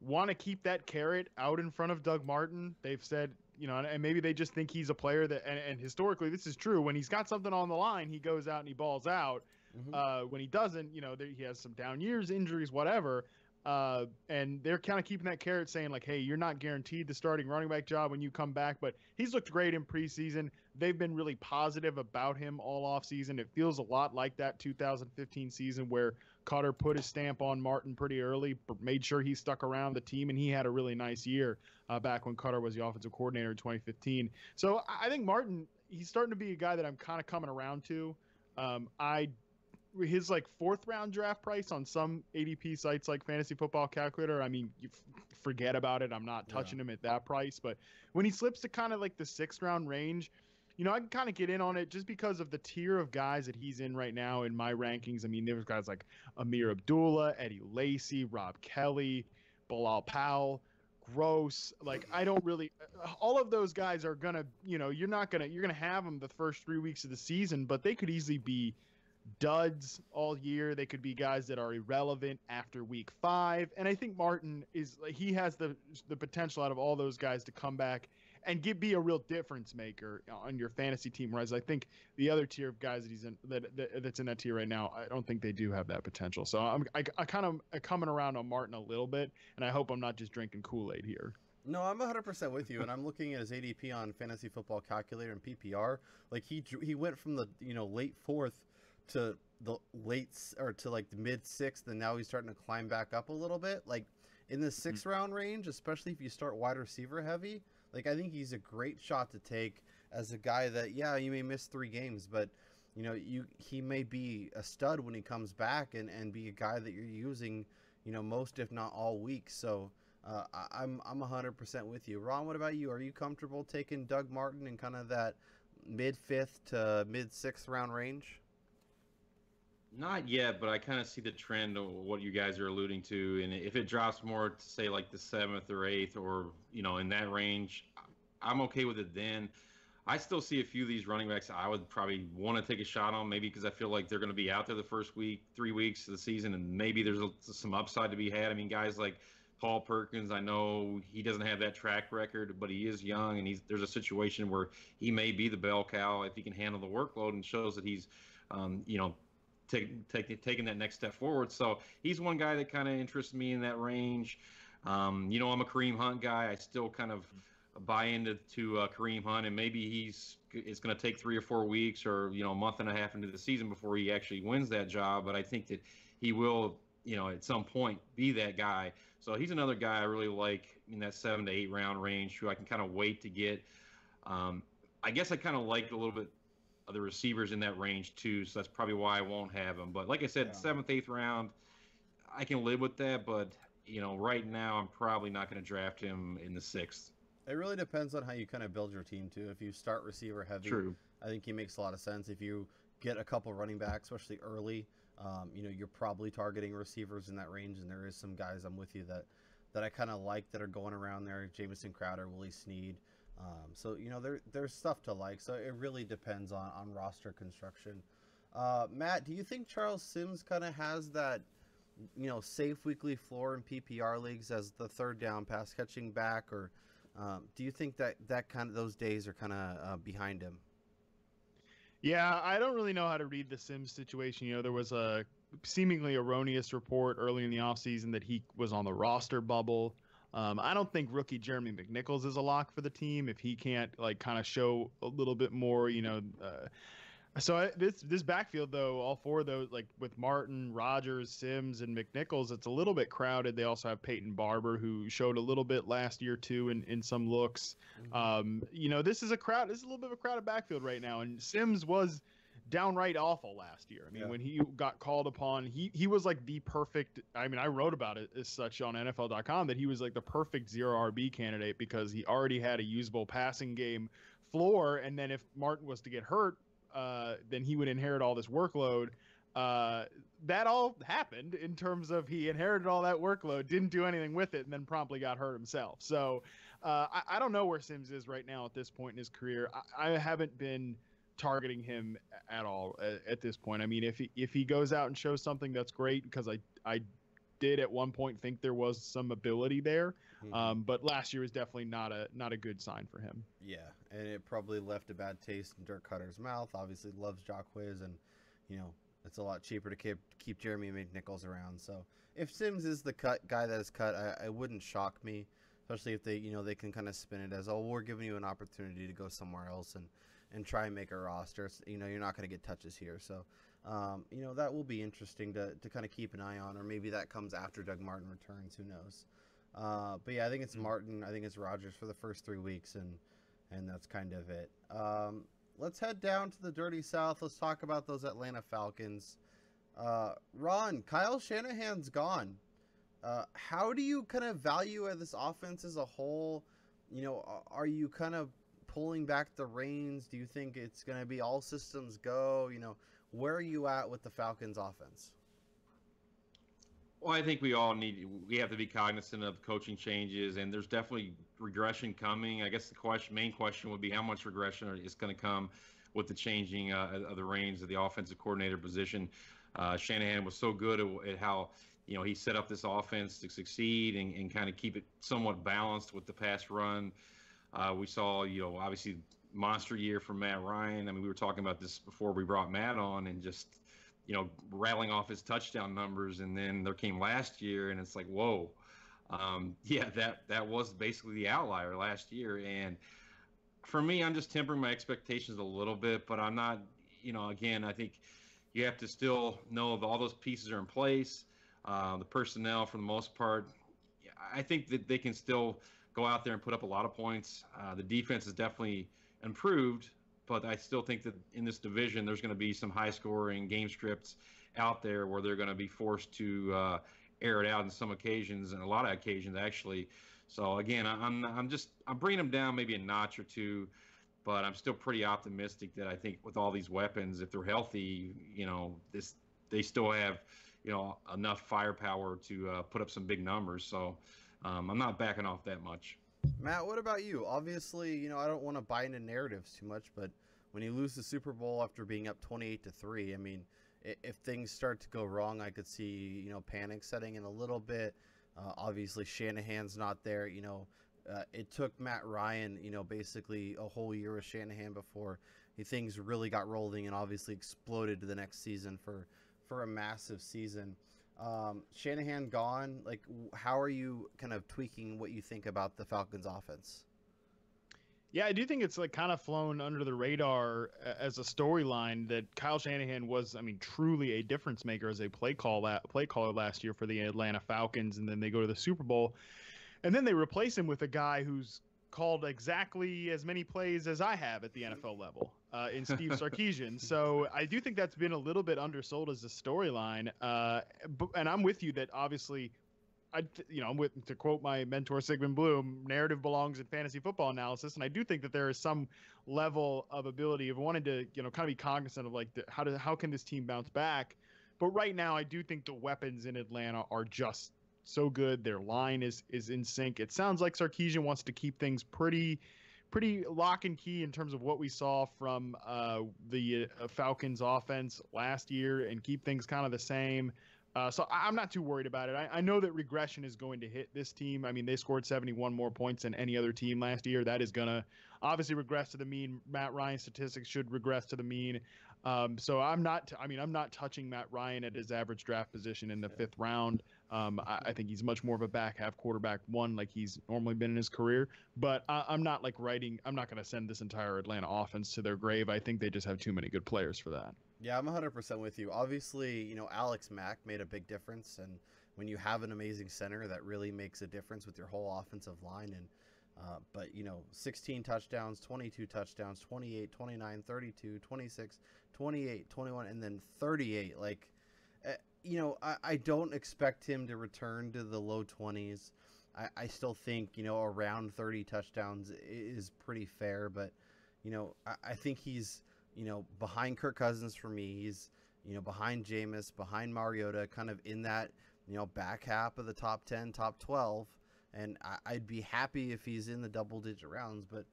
want to keep that carrot out in front of Doug Martin. They've said, and maybe they just think he's a player that, and historically this is true, when he's got something on the line, he goes out and he balls out. When he doesn't, he has some down years, injuries, whatever. And they're kind of keeping that carrot saying like, hey, you're not guaranteed the starting running back job when you come back, but he's looked great in preseason. They've been really positive about him all off season. It feels a lot like that 2015 season where Cutter put his stamp on Martin pretty early, made sure he stuck around the team, and he had a really nice year back when Cutter was the offensive coordinator in 2015. So I think Martin, he's starting to be a guy that I'm kind of coming around to. His like 4th round draft price on some ADP sites like Fantasy Football Calculator, I mean, you forget about it. I'm not touching him at that price. But when he slips to kind of like the 6th round range, I can kind of get in on it just because of the tier of guys that he's in right now in my rankings. I mean, there's guys like Amir Abdullah, Eddie Lacy, Rob Kelly, Bilal Powell, Gross. Like, I don't really – all of those guys are going to – you're going to have them the first 3 weeks of the season, but they could easily be duds all year. They could be guys that are irrelevant after week 5. And I think Martin he has the potential out of all those guys to come back and be a real difference maker on your fantasy team. Whereas I think the other tier of guys that he's in that's in that tier right now, I don't think they do have that potential. So I kind of coming around on Martin a little bit, and I hope I'm not just drinking Kool-Aid here. No, I'm 100% with you, and I'm looking at his ADP on Fantasy Football Calculator and PPR. Like he went from the late 4th to the to like the mid 6th, and now he's starting to climb back up a little bit. Like in the 6th round range, especially if you start wide receiver heavy. Like, I think he's a great shot to take as a guy that, you may miss 3 games, but, he may be a stud when he comes back and be a guy that you're using, most if not all week. So I'm 100% with you. Ron, what about you? Are you comfortable taking Doug Martin in kind of that mid 5th to mid 6th round range? Not yet, but I kind of see the trend of what you guys are alluding to. And if it drops more to say like the 7th or 8th or, in that range, I'm okay with it then. I still see a few of these running backs I would probably want to take a shot on, maybe because I feel like they're going to be out there the first 3 weeks of the season, and maybe there's some upside to be had. I mean, guys like Paul Perkins, I know he doesn't have that track record, but he is young, and there's a situation where he may be the bell cow if he can handle the workload and shows that he's, taking that next step forward. So he's one guy that kind of interests me in that range. I'm a Kareem Hunt guy. I still kind of buy into Kareem Hunt, and maybe it's going to take 3 or 4 weeks or a month and a half into the season before he actually wins that job. But I think that he will, at some point be that guy. So he's another guy I really like in that 7 to 8 round range who I can kind of wait to get. I guess I kind of like a little bit of the receivers in that range too, so that's probably why I won't have him. But like I said, 7th, 8th round, I can live with that. But right now, I'm probably not going to draft him in the 6th. It really depends on how you kind of build your team too. If you start receiver heavy, True. I think he makes a lot of sense. If you get a couple running backs, especially early, you're probably targeting receivers in that range. And there is some guys I'm with you that I kind of like that are going around there. Jamison Crowder, Willie Snead. So there's stuff to like. So it really depends on roster construction. Matt, do you think Charles Sims kind of has that safe weekly floor in PPR leagues as the 3rd down pass catching back, or do you think that kind of those days are kind of behind him? Yeah, I don't really know how to read the Sims situation. There was a seemingly erroneous report early in the offseason that he was on the roster bubble. I don't think rookie Jeremy McNichols is a lock for the team if he can't kind of show a little bit more, So this backfield though, all 4 of those, like with Martin, Rogers, Sims, and McNichols, it's a little bit crowded. They also have Peyton Barber, who showed a little bit last year too in some looks. This is a little bit of a crowded backfield right now, and Sims was downright awful last year. I mean, when he got called upon, he was like the perfect. I mean, I wrote about it as such on NFL.com that he was like the perfect zero RB candidate because he already had a usable passing game floor, and then if Martin was to get hurt, then he would inherit all this workload. That all happened in terms of he inherited all that workload, didn't do anything with it, and then promptly got hurt himself. So I don't know where Sims is right now at this point in his career. I haven't been targeting him at all at this point. I mean, if he goes out and shows something, that's great, because I did at one point think there was some ability there. But last year was definitely not a good sign for him. Yeah, and it probably left a bad taste in Dirk Cutter's mouth. Obviously loves Jacquez, and it's a lot cheaper to keep Jeremy McNichols around. So if Sims is the guy that is cut, I wouldn't shock me, especially if they can kind of spin it as, oh, we're giving you an opportunity to go somewhere else and try and make a roster. You're not going to get touches here. So, that will be interesting to kind of keep an eye on, or maybe that comes after Doug Martin returns. Who knows? But yeah, I think it's Martin. I think it's Rodgers for the first 3 weeks, and that's kind of it. Let's head down to the Dirty South. Let's talk about those Atlanta Falcons. Ron, Kyle Shanahan's gone. How do you kind of value this offense as a whole? Are you kind of pulling back the reins? Do you think it's going to be all systems go? Where are you at with the Falcons offense? Well, I think we have to be cognizant of coaching changes, and there's definitely regression coming. I guess the main question would be how much regression is going to come with the changing of the reins of the offensive coordinator position. Shanahan was so good at how he set up this offense to succeed and kind of keep it somewhat balanced with the pass run. We saw obviously monster year from Matt Ryan. I mean, we were talking about this before we brought Matt on, and just rattling off his touchdown numbers, and then there came last year, and it's like, whoa, that was basically the outlier last year. And for me, I'm just tempering my expectations a little bit, but I'm not, again, I think you have to still know that all those pieces are in place. The personnel, for the most part, I think that they can still go out there and put up a lot of points. The defense has definitely improved, but I still think that in this division, there's going to be some high-scoring game scripts out there where they're going to be forced to air it out in some occasions, and a lot of occasions actually. So again, I'm bringing them down maybe a notch or two, but I'm still pretty optimistic that I think with all these weapons, if they're healthy, they still have enough firepower to put up some big numbers. So I'm not backing off that much. Matt, what about you? Obviously, I don't want to buy into narratives too much, but when you lose the Super Bowl after being up 28-3, I mean, if things start to go wrong, I could see, panic setting in a little bit. Obviously, Shanahan's not there. It took Matt Ryan, basically a whole year with Shanahan before things really got rolling and obviously exploded the next season for a massive season. Shanahan gone, like, how are you kind of tweaking what you think about the Falcons offense? Yeah, I do think it's like kind of flown under the radar as a storyline that Kyle Shanahan was, I mean, truly a difference maker as a play caller last year for the Atlanta Falcons, and then they go to the Super Bowl, and then they replace him with a guy who's called exactly as many plays as I have at the NFL level in Steve Sarkisian. So I do think that's been a little bit undersold as a storyline. And I'm with you that obviously, to quote my mentor Sigmund Bloom, narrative belongs in fantasy football analysis. And I do think that there is some level of ability of wanting to, kind of be cognizant of like how can this team bounce back. But right now, I do think the weapons in Atlanta are just so good. Their line is in sync. It sounds like Sarkisian wants to keep things pretty lock and key in terms of what we saw from the Falcons offense last year and keep things kind of the same. So I'm not too worried about it. I know that regression is going to hit this team. I mean, they scored 71 more points than any other team last year. That is going to obviously regress to the mean. Matt Ryan's statistics should regress to the mean. So I'm not touching Matt Ryan at his average draft position in the 5th round. I think he's much more of a back half quarterback one like he's normally been in his career. But I'm not I'm not going to send this entire Atlanta offense to their grave. I think they just have too many good players for that. Yeah, I'm 100% with you. Obviously, Alex Mack made a big difference, and when you have an amazing center, that really makes a difference with your whole offensive line. And But, 16 touchdowns, 22 touchdowns, 28, 29, 32, 26, 28, 21, and then 38. Like, I don't expect him to return to the low 20s. I still think, around 30 touchdowns is pretty fair. But, I think he's, behind Kirk Cousins for me. He's, behind Jameis, behind Mariota, kind of in that, back half of the top 10, top 12. And I'd be happy if he's in the double-digit rounds, but,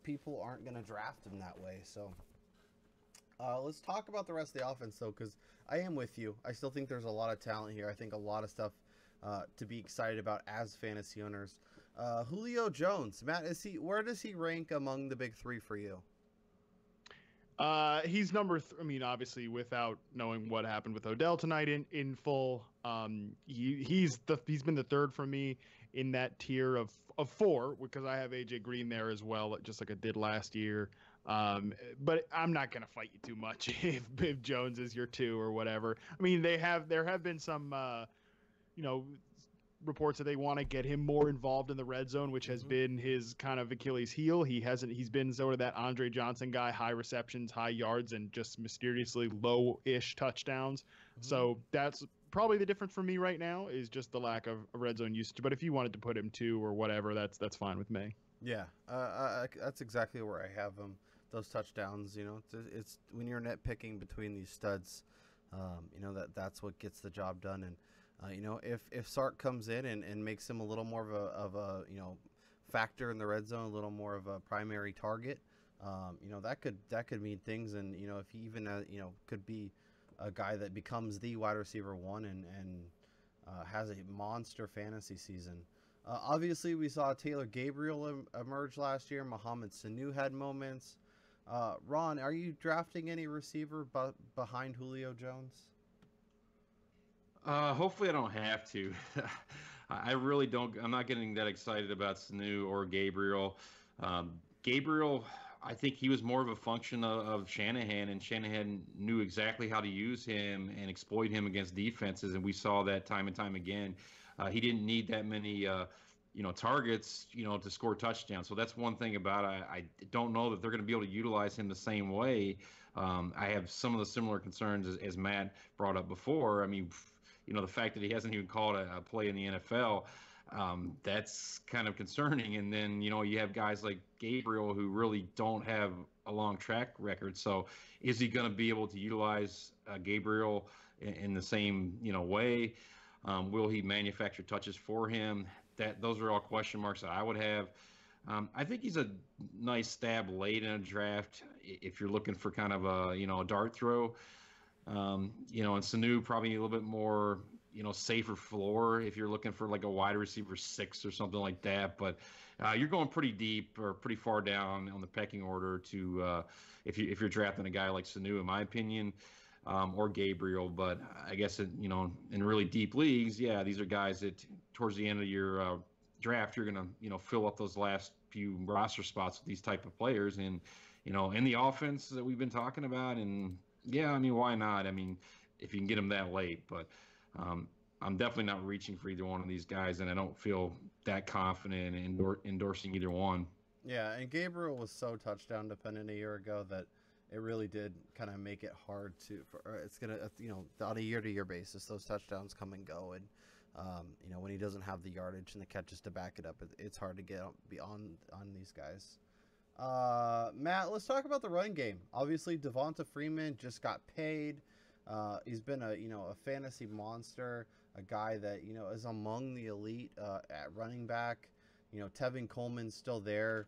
people aren't going to draft him that way. So let's talk about the rest of the offense, though, because I am with you. I still think there's a lot of talent here. I think a lot of stuff to be excited about as fantasy owners. Julio Jones, Matt, where does he rank among the big three for you? He's number I mean, obviously, without knowing what happened with Odell tonight in full, he's been the third for me in that tier of four, because I have AJ Green there as well, just like I did last year. But I'm not gonna fight you too much if Jones is your two or whatever. I mean, there have been some reports that they want to get him more involved in the red zone, which has been his kind of Achilles heel. He's been sort of that Andre Johnson guy, high receptions, high yards, and just mysteriously low-ish touchdowns. So that's probably the difference for me right now, is just the lack of red zone usage. But if you wanted to put him two or whatever, that's fine with me. Yeah, that's exactly where I have him. Those touchdowns, it's when you're nitpicking between these studs, that's what gets the job done. And if Sark comes in and makes him a little more of a factor in the red zone, a little more of a primary target, that could mean things. And if he even could be a guy that becomes the wide receiver one and has a monster fantasy season. Obviously, we saw Taylor Gabriel emerge last year. Mohamed Sanu had moments. Ron, are you drafting any receiver behind Julio Jones? Hopefully I don't have to. I really don't. I'm not getting that excited about Sanu or Gabriel. Gabriel, I think he was more of a function of Shanahan, and Shanahan knew exactly how to use him and exploit him against defenses, and we saw that time and time again. He didn't need that many, targets, to score touchdowns. So that's one thing about it. I don't know that they're going to be able to utilize him the same way. I have some of the similar concerns as Matt brought up before. I mean, the fact that he hasn't even called a play in the NFL, that's kind of concerning. And then, you have guys like Gabriel who really don't have a long track record. So is he going to be able to utilize Gabriel in the same, way? Will he manufacture touches for him? Those are all question marks that I would have. I think he's a nice stab late in a draft if you're looking for kind of a dart throw. And Sanu probably a little bit more, safer floor if you're looking for like a wide receiver 6 or something like that. But you're going pretty deep or pretty far down on the pecking order to if you're drafting a guy like Sanu, in my opinion, or Gabriel. But I guess in really deep leagues, yeah, these are guys that towards the end of your draft, you're gonna fill up those last few roster spots with these type of players, and in the offense that we've been talking about. And yeah, I mean, why not? I mean, if you can get them that late, but I'm definitely not reaching for either one of these guys, and I don't feel that confident in endorsing either one. Yeah, and Gabriel was so touchdown dependent a year ago that it really did kind of make it hard it's going to, on a year-to-year basis, those touchdowns come and go. And, when he doesn't have the yardage and the catches to back it up, it's hard to get beyond on these guys. Matt, let's talk about the running game. Obviously, Devonta Freeman just got paid. He's been a fantasy monster, a guy that is among the elite at running back. Tevin Coleman's still there.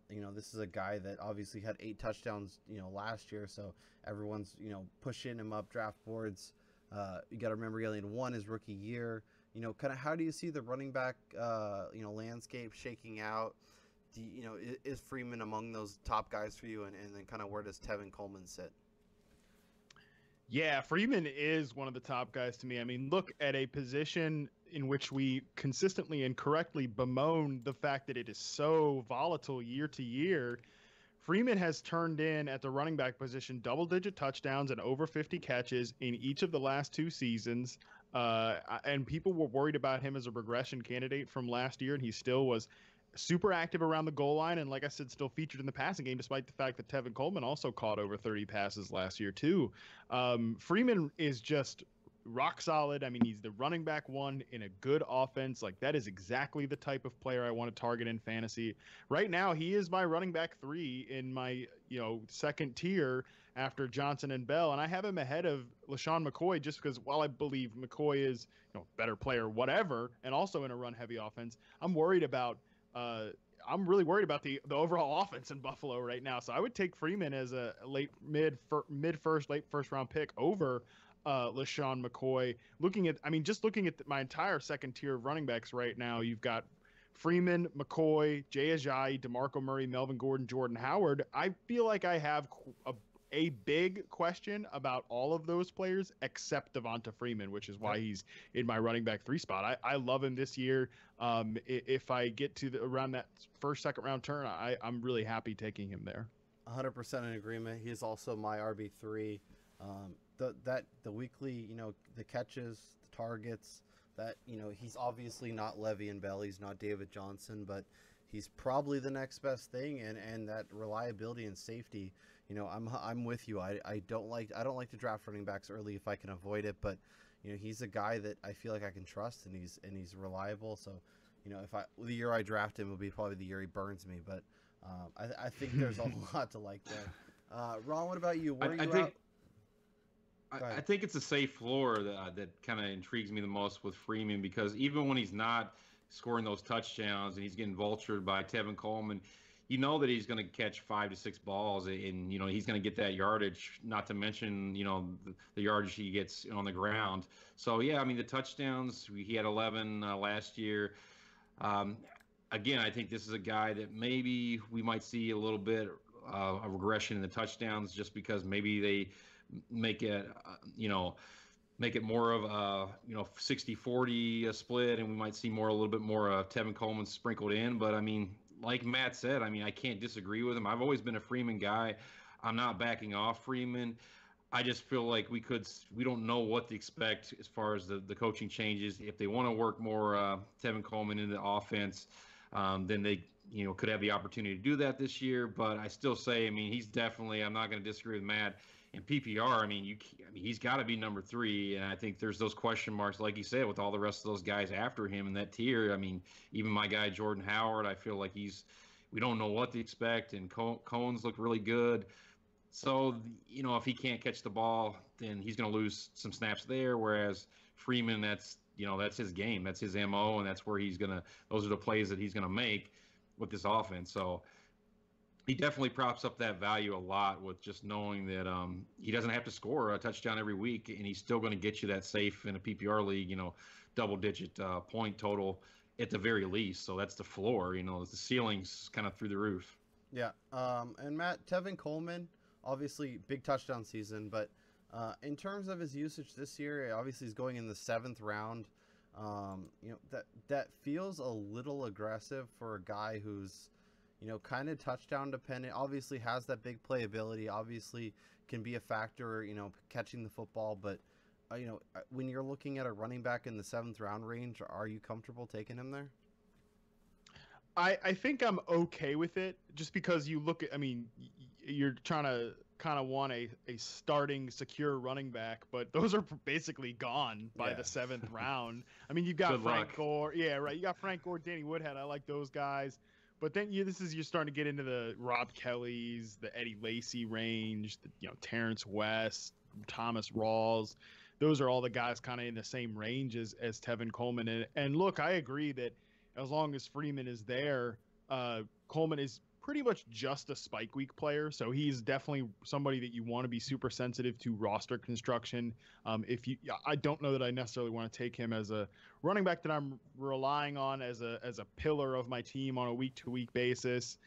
This is a guy that obviously had 8 touchdowns last year, so everyone's pushing him up draft boards. You got to remember he only had 1 his rookie year. Kind of how do you see the running back landscape shaking out? Is Freeman among those top guys for you, and then kind of where does Tevin Coleman sit? Yeah, Freeman is one of the top guys to me. I mean, look at a position in which we consistently and correctly bemoan the fact that it is so volatile year to year. Freeman has turned in at the running back position double-digit touchdowns and over 50 catches in each of the last 2 seasons. And people were worried about him as a regression candidate from last year, and he still was super active around the goal line, and like I said, still featured in the passing game, despite the fact that Tevin Coleman also caught over 30 passes last year too. Freeman is just rock solid. I mean, he's the running back one in a good offense. Like, that is exactly the type of player I want to target in fantasy. Right now, he is my running back 3 in my, second tier after Johnson and Bell, and I have him ahead of LaShawn McCoy just because while I believe McCoy is, better player, whatever, and also in a run-heavy offense, I'm really worried about the overall offense in Buffalo right now. So I would take Freeman as a mid first, late first round pick over LaShawn McCoy. Looking at my entire second tier of running backs right now, you've got Freeman, McCoy, Jay Ajayi, DeMarco Murray, Melvin Gordon, Jordan Howard. I feel like I have a big question about all of those players except Devonta Freeman, which is why he's in my running back 3 spot. I love him this year. If I get to around that second round turn, I'm really happy taking him there. 100% in agreement. He's also my RB3. The weekly, the catches, the targets, that, he's obviously not Le'Veon Bell, he's not David Johnson, but he's probably the next best thing, and that reliability and safety. I'm with you. I don't like to draft running backs early if I can avoid it, but he's a guy that I feel like I can trust, and he's reliable. So, if the year I draft him will be probably the year he burns me, but I think there's a lot to like there. Ron, what about you? I think it's a safe floor that kind of intrigues me the most with Freeman, because even when he's not scoring those touchdowns and he's getting vultured by Tevin Coleman, that he's going to catch 5 to 6 balls, and he's going to get that yardage, not to mention the yardage he gets on the ground. So yeah, I mean, the touchdowns, he had 11 last year. Again, I think this is a guy that maybe we might see a little bit of regression in the touchdowns, just because maybe they make it more of a 60-40 split, and we might see a little bit more of Tevin Coleman sprinkled in. But I mean, like Matt said, I mean, I can't disagree with him. I've always been a Freeman guy. I'm not backing off Freeman. I just feel like we don't know what to expect as far as the coaching changes. If they want to work more Tevin Coleman into the offense, then they could have the opportunity to do that this year. But I still say, I mean, he's definitely, I'm not going to disagree with Matt. In PPR, I mean, he's got to be number 3, and I think there's those question marks, like you said, with all the rest of those guys after him in that tier. I mean, even my guy Jordan Howard, I feel like we don't know what to expect, and Cohen's look really good. So, if he can't catch the ball, then he's going to lose some snaps there. Whereas Freeman, that's his game, that's his MO, and that's where those are the plays that he's gonna make with this offense. So he definitely props up that value a lot with just knowing that he doesn't have to score a touchdown every week, and he's still going to get you that safe in a PPR league, double-digit point total at the very least. So that's the floor. The ceiling's kind of through the roof. Yeah. And Matt, Tevin Coleman, obviously big touchdown season, but in terms of his usage this year, obviously he's going in the 7th round. That feels a little aggressive for a guy who's kind of touchdown dependent, obviously has that big playability, obviously can be a factor, catching the football. But, when you're looking at a running back in the 7th round range, are you comfortable taking him there? I think I'm okay with it, just because you're trying to kind of want a starting secure running back, but those are basically gone by the 7th round. I mean, you've got Frank Gore. Yeah, right. You got Frank Gore, Danny Woodhead. I like those guys. But then you're starting to get into the Rob Kellys, the Eddie Lacy range, Terrence West, Thomas Rawls. Those are all the guys kind of in the same range as Tevin Coleman. And look, I agree that as long as Freeman is there, Coleman is pretty much just a spike week player. So he's definitely somebody that you want to be super sensitive to roster construction. I don't know that I necessarily want to take him as a running back that I'm relying on as a pillar of my team on a week-to-week basis.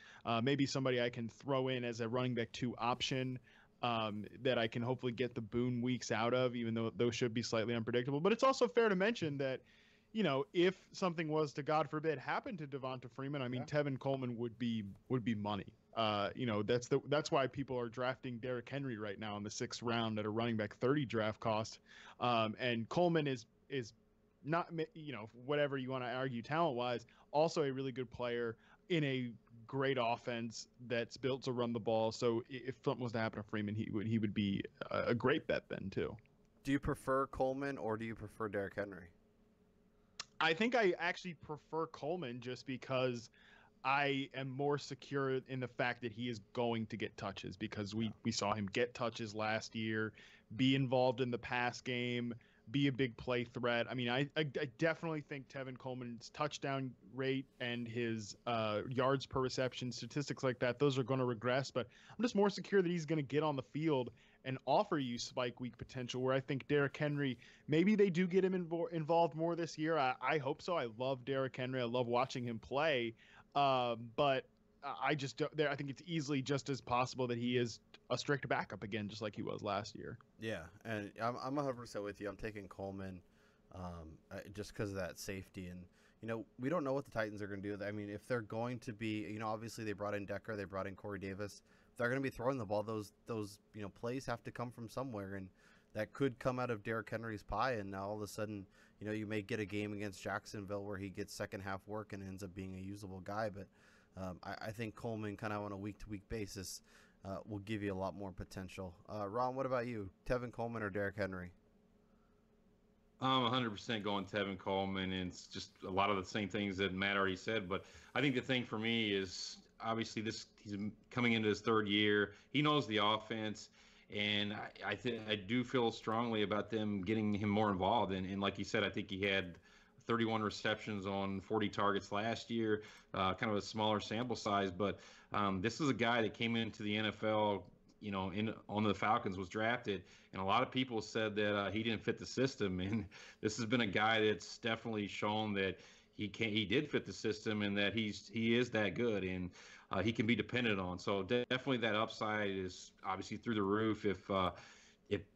Maybe somebody I can throw in as a running back 2 option that I can hopefully get the boon weeks out of, even though those should be slightly unpredictable. But it's also fair to mention that, if something was to, God forbid, happen to Devonta Freeman, I mean, Tevin Coleman would be money. That's why people are drafting Derrick Henry right now in the 6th round at a running back 30 draft cost. And Coleman is not, whatever you want to argue talent wise, also a really good player. in a great offense that's built to run the ball. So if something was to happen to Freeman, he would be a great bet then too. Do you prefer Coleman or do you prefer Derrick Henry? I think I actually prefer Coleman just because I am more secure in the fact that he is going to get touches, because we saw him get touches last year, be involved in the pass game, be a big play threat. I mean, I definitely think Tevin Coleman's touchdown rate and his yards per reception, statistics like that, those are going to regress. But I'm just more secure that he's going to get on the field and offer you spike week potential, where I think Derrick Henry, maybe they do get him involved more this year. I hope so. I love Derrick Henry. I love watching him play. But I just don't, I think it's easily just as possible that he is a strict backup again, just like he was last year. Yeah, and I'm 100% with you. I'm taking Coleman just because of that safety. And, we don't know what the Titans are going to do. I mean, if they're going to be, obviously they brought in Decker, they brought in Corey Davis. If they're going to be throwing the ball, those plays have to come from somewhere. And that could come out of Derrick Henry's pie. And now all of a sudden, you may get a game against Jacksonville where he gets second half work and ends up being a usable guy. But I think Coleman kind of on a week-to-week basis will give you a lot more potential. Ron, what about you? Tevin Coleman or Derrick Henry? I'm 100% going Tevin Coleman, and it's just a lot of the same things that Matt already said. But I think the thing for me is obviously he's coming into his third year. He knows the offense, and I do feel strongly about them getting him more involved. And like you said, I think he had 31 receptions on 40 targets last year, kind of a smaller sample size. But this is a guy that came into the NFL, on the Falcons, was drafted, and a lot of people said that he didn't fit the system. And this has been a guy that's definitely shown that he did fit the system, and that he is that good, and he can be depended on. So definitely that upside is obviously through the roof. If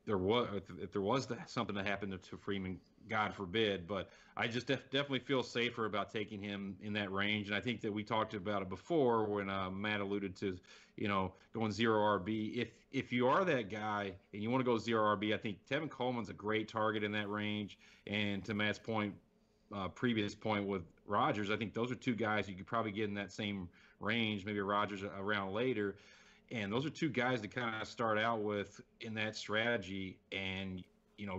there was something that happened to Freeman, God forbid, but I just definitely feel safer about taking him in that range. And I think that we talked about it before when Matt alluded to, going zero RB. If you are that guy and you want to go zero RB, I think Tevin Coleman's a great target in that range. And to Matt's point, previous point with Rodgers, I think those are two guys you could probably get in that same range, maybe Rodgers around later. And those are two guys to kind of start out with in that strategy, and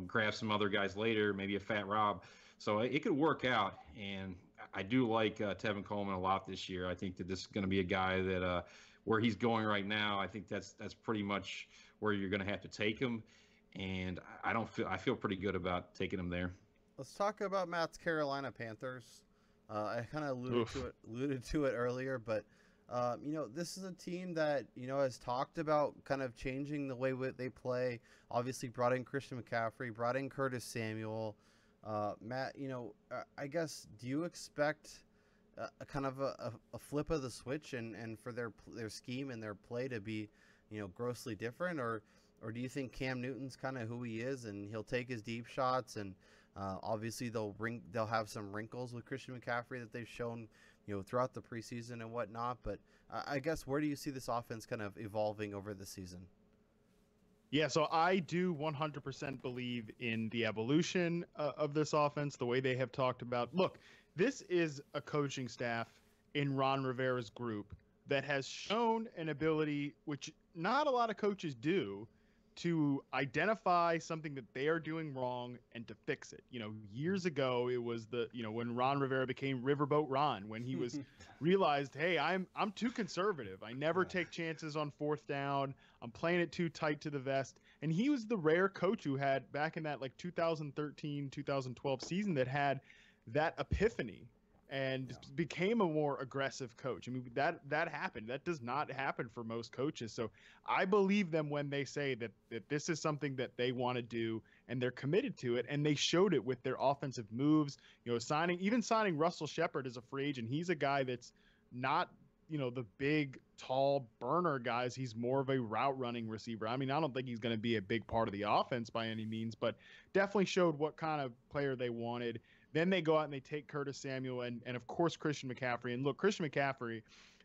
grab some other guys later, maybe a Fat Rob. So it could work out, and I do like Tevin Coleman a lot this year. I think that this is going to be a guy that where he's going right now, I think that's pretty much where you're going to have to take him, and I feel pretty good about taking him there. Let's talk about Matt's Carolina Panthers. I kind of alluded to it earlier, but this is a team that, has talked about kind of changing the way they play. Obviously brought in Christian McCaffrey, brought in Curtis Samuel. Matt, I guess, do you expect a kind of a flip of the switch and for their scheme and their play to be, grossly different? Or do you think Cam Newton's kind of who he is, and he'll take his deep shots, and obviously they'll have some wrinkles with Christian McCaffrey that they've shown, throughout the preseason and whatnot. But I guess, where do you see this offense kind of evolving over the season? Yeah, so I do 100% believe in the evolution of this offense, the way they have talked about. Look, this is a coaching staff in Ron Rivera's group that has shown an ability, which not a lot of coaches do, to identify something that they are doing wrong and to fix it. Years ago, it was when Ron Rivera became Riverboat Ron, when he was realized, hey, I'm too conservative. I never take chances on fourth down. I'm playing it too tight to the vest. And he was the rare coach who had, back in that 2013, 2012 season, that had that epiphany and became a more aggressive coach. I mean, that happened. That does not happen for most coaches. So I believe them when they say that this is something that they want to do, and they're committed to it. And they showed it with their offensive moves, signing Russell Shepard as a free agent. He's a guy that's not, the big, tall burner guys. He's more of a route running receiver. I mean, I don't think he's going to be a big part of the offense by any means, but definitely showed what kind of player they wanted. Then they go out and they take Curtis Samuel and of course, Christian McCaffrey. And look, Christian McCaffrey,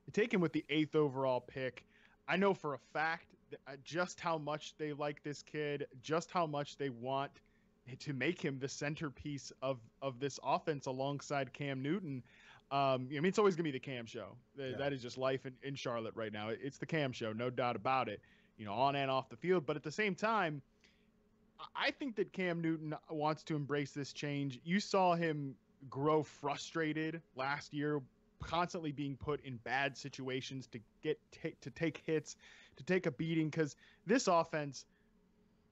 they take him with the 8th overall pick. I know for a fact just how much they like this kid, just how much they want to make him the centerpiece of this offense alongside Cam Newton. I mean, it's always gonna be the Cam show. Yeah. That is just life in Charlotte right now. It's the Cam show, no doubt about it. On and off the field. But at the same time, I think that Cam Newton wants to embrace this change. You saw him grow frustrated last year, constantly being put in bad situations to take hits, to take a beating, because this offense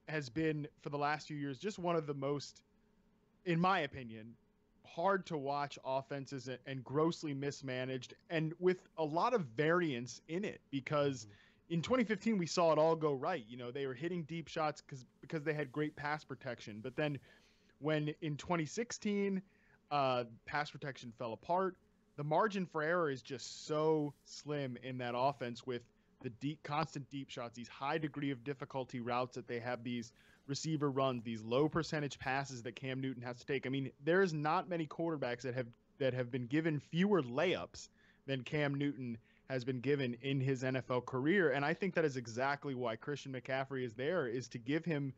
has been, for the last few years, just one of the most, in my opinion, hard to watch offenses and grossly mismanaged, and with a lot of variance in it, because in 2015 we saw it all go right. They were hitting deep shots because they had great pass protection. But then when in 2016 pass protection fell apart, the margin for error is just so slim in that offense, with the constant deep shots, these high degree of difficulty routes that they have, these receiver runs, these low percentage passes that Cam Newton has to take. I mean, there's not many quarterbacks that have been given fewer layups than Cam Newton has been given in his NFL career. And I think that is exactly why Christian McCaffrey is there, is to give him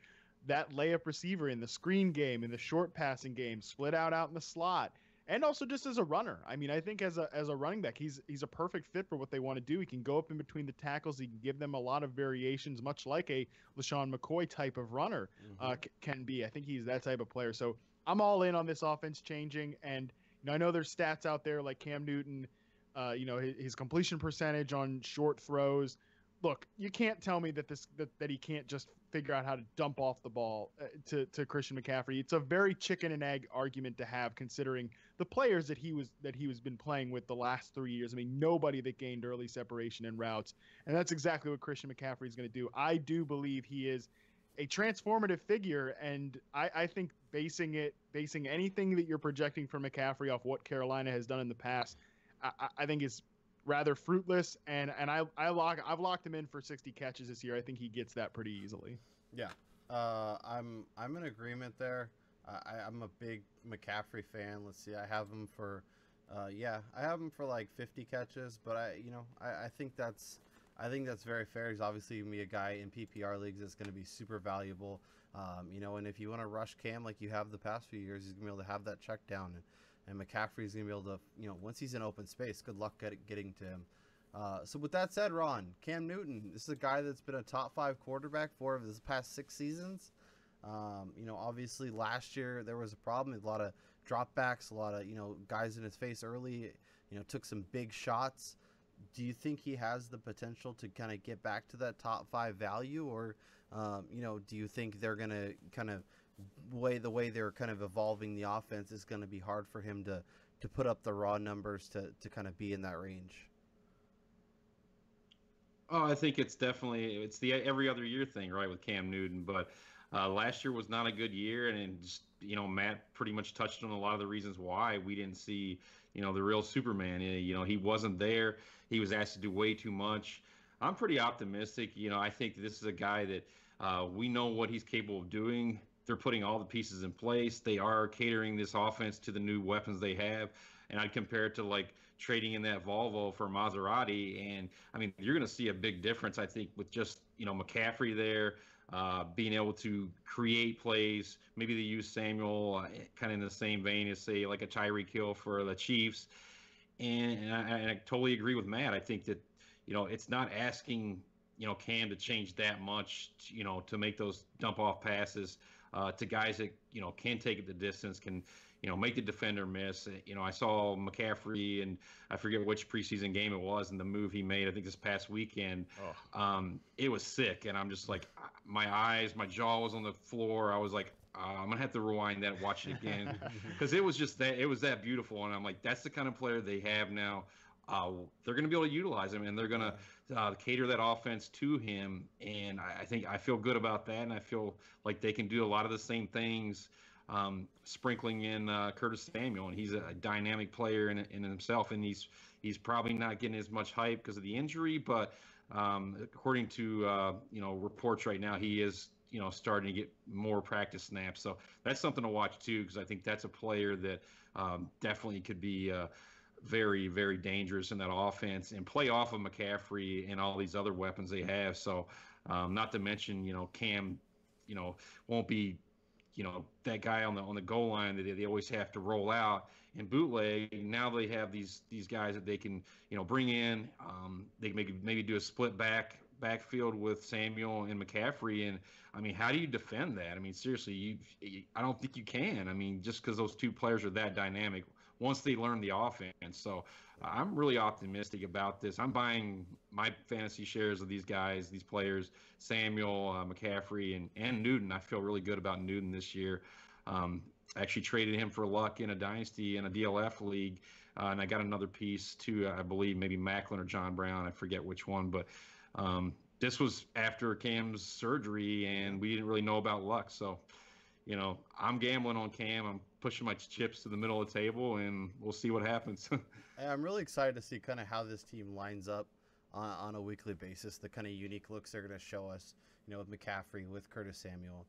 that layup receiver in the screen game, in the short passing game, split out in the slot, and also just as a runner. I mean, I think as a running back, he's a perfect fit for what they want to do. He can go up in between the tackles. He can give them a lot of variations, much like a LaShawn McCoy type of runner can be. I think he's that type of player. So I'm all in on this offense changing. And I know there's stats out there like Cam Newton, his completion percentage on short throws. Look, you can't tell me that he can't just figure out how to dump off the ball to Christian McCaffrey. It's a very chicken and egg argument to have, considering the players that he was been playing with the last 3 years. I mean, nobody that gained early separation in routes, and that's exactly what Christian McCaffrey is going to do. I do believe he is a transformative figure, and I think basing anything that you're projecting for McCaffrey off what Carolina has done in the past, I think is rather fruitless, and I've locked him in for 60 catches this year. I think he gets that pretty easily. Yeah, I'm in agreement there. I'm a big McCaffrey fan. Let's see, I have him for like 50 catches, but I think that's very fair. He's obviously gonna be a guy in PPR leagues that's going to be super valuable. And if you want to rush Cam like you have the past few years, he's gonna be able to have that check down. And McCaffrey's going to be able to, once he's in open space, good luck getting to him. So with that said, Ron, Cam Newton, this is a guy that's been a top 5 quarterback for this past 6 seasons. Obviously last year there was a problem, a lot of dropbacks, a lot of, guys in his face early, took some big shots. Do you think he has the potential to kind of get back to that top 5 value, or, do you think they're going to kind of the way they're kind of evolving the offense is going to be hard for him to put up the raw numbers to kind of be in that range? Oh, I think it's the every other year thing, right, with Cam Newton. But last year was not a good year, and just, Matt pretty much touched on a lot of the reasons why we didn't see, the real Superman. He wasn't there. He was asked to do way too much. I'm pretty optimistic. I think this is a guy that we know what he's capable of doing. They're putting all the pieces in place. They are catering this offense to the new weapons they have. And I'd compare it to like trading in that Volvo for Maserati. And I mean, you're going to see a big difference, I think, with just, McCaffrey there, being able to create plays. Maybe they use Samuel kind of in the same vein as, say, like a Tyreek Hill for the Chiefs. And I totally agree with Matt. I think that, it's not asking, Cam to change that much, to make those dump off passes. To guys that can take it the distance, can make the defender miss. I saw McCaffrey, and I forget which preseason game it was, and the move he made, I think this past weekend. It was sick, and I'm just like, my jaw was on the floor. I was like, I'm gonna have to rewind that and watch it again, because it was that beautiful, and I'm like, that's the kind of player they have now. They're going to be able to utilize him, and they're going to cater that offense to him. And I feel good about that, and I feel like they can do a lot of the same things, sprinkling in Curtis Samuel, and he's a dynamic player in himself, and he's probably not getting as much hype because of the injury, but according to reports right now, he is starting to get more practice snaps. So that's something to watch too, because I think that's a player that definitely could be very, very dangerous in that offense and play off of McCaffrey and all these other weapons they have. So not to mention, Cam, won't be that guy on the goal line that they always have to roll out and bootleg. Now they have these guys that they can bring in. They maybe do a split backfield with Samuel and McCaffrey. And I mean, how do you defend that? I mean, seriously, I don't think you can. I mean, just because those two players are that dynamic once they learn the offense. So I'm really optimistic about this. I'm buying my fantasy shares of these guys, these players, Samuel, McCaffrey, and Newton. I feel really good about Newton this year. I actually traded him for Luck in a dynasty in a DLF league, and I got another piece too. I believe maybe Macklin or John Brown. I forget which one, but this was after Cam's surgery, and we didn't really know about Luck. So, I'm gambling on Cam. I'm pushing my chips to the middle of the table, and we'll see what happens. I'm really excited to see kind of how this team lines up on a weekly basis, the kind of unique looks they're going to show us, with McCaffrey, with Curtis Samuel.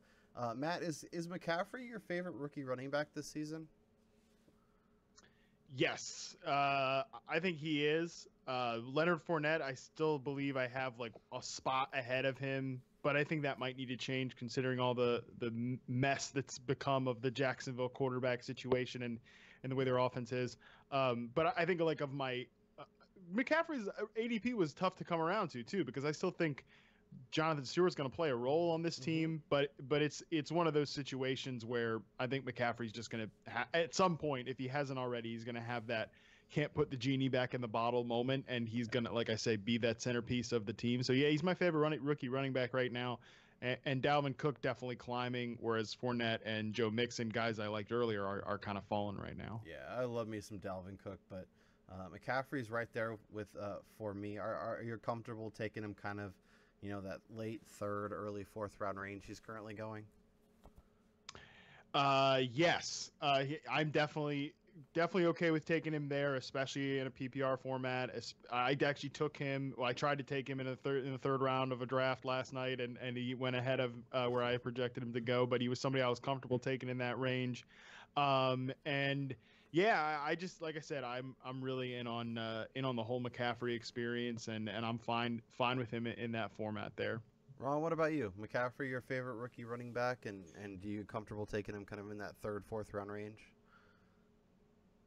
Matt, is McCaffrey your favorite rookie running back this season? Yes, I think he is. Leonard Fournette, I still believe I have like a spot ahead of him, but I think that might need to change considering all the mess that's become of the Jacksonville quarterback situation and the way their offense is. But I think like of my McCaffrey's ADP was tough to come around to too, because I still think Jonathan Stewart's going to play a role on this team, but it's one of those situations where I think McCaffrey's just going to at some point, if he hasn't already, he's going to have that can't put the genie back in the bottle moment, and he's going to, like I say, be that centerpiece of the team. So yeah, he's my favorite rookie running back right now, and Dalvin Cook definitely climbing, whereas Fournette and Joe Mixon, guys I liked earlier, are kind of falling right now. Yeah, I love me some Dalvin Cook, but McCaffrey's right there with for me. Are you comfortable taking him kind of, that late third, early fourth round range he's currently going? Yes. I'm definitely okay with taking him there, especially in a PPR format. I actually took him. Well, I tried to take him in the third round of a draft last night, and he went ahead of where I projected him to go. But he was somebody I was comfortable taking in that range. And yeah, I just, like I said, I'm really in on the whole McCaffrey experience, and I'm fine with him in that format there. Ron, what about you? McCaffrey, your favorite rookie running back, and do you comfortable taking him kind of in that third, fourth round range?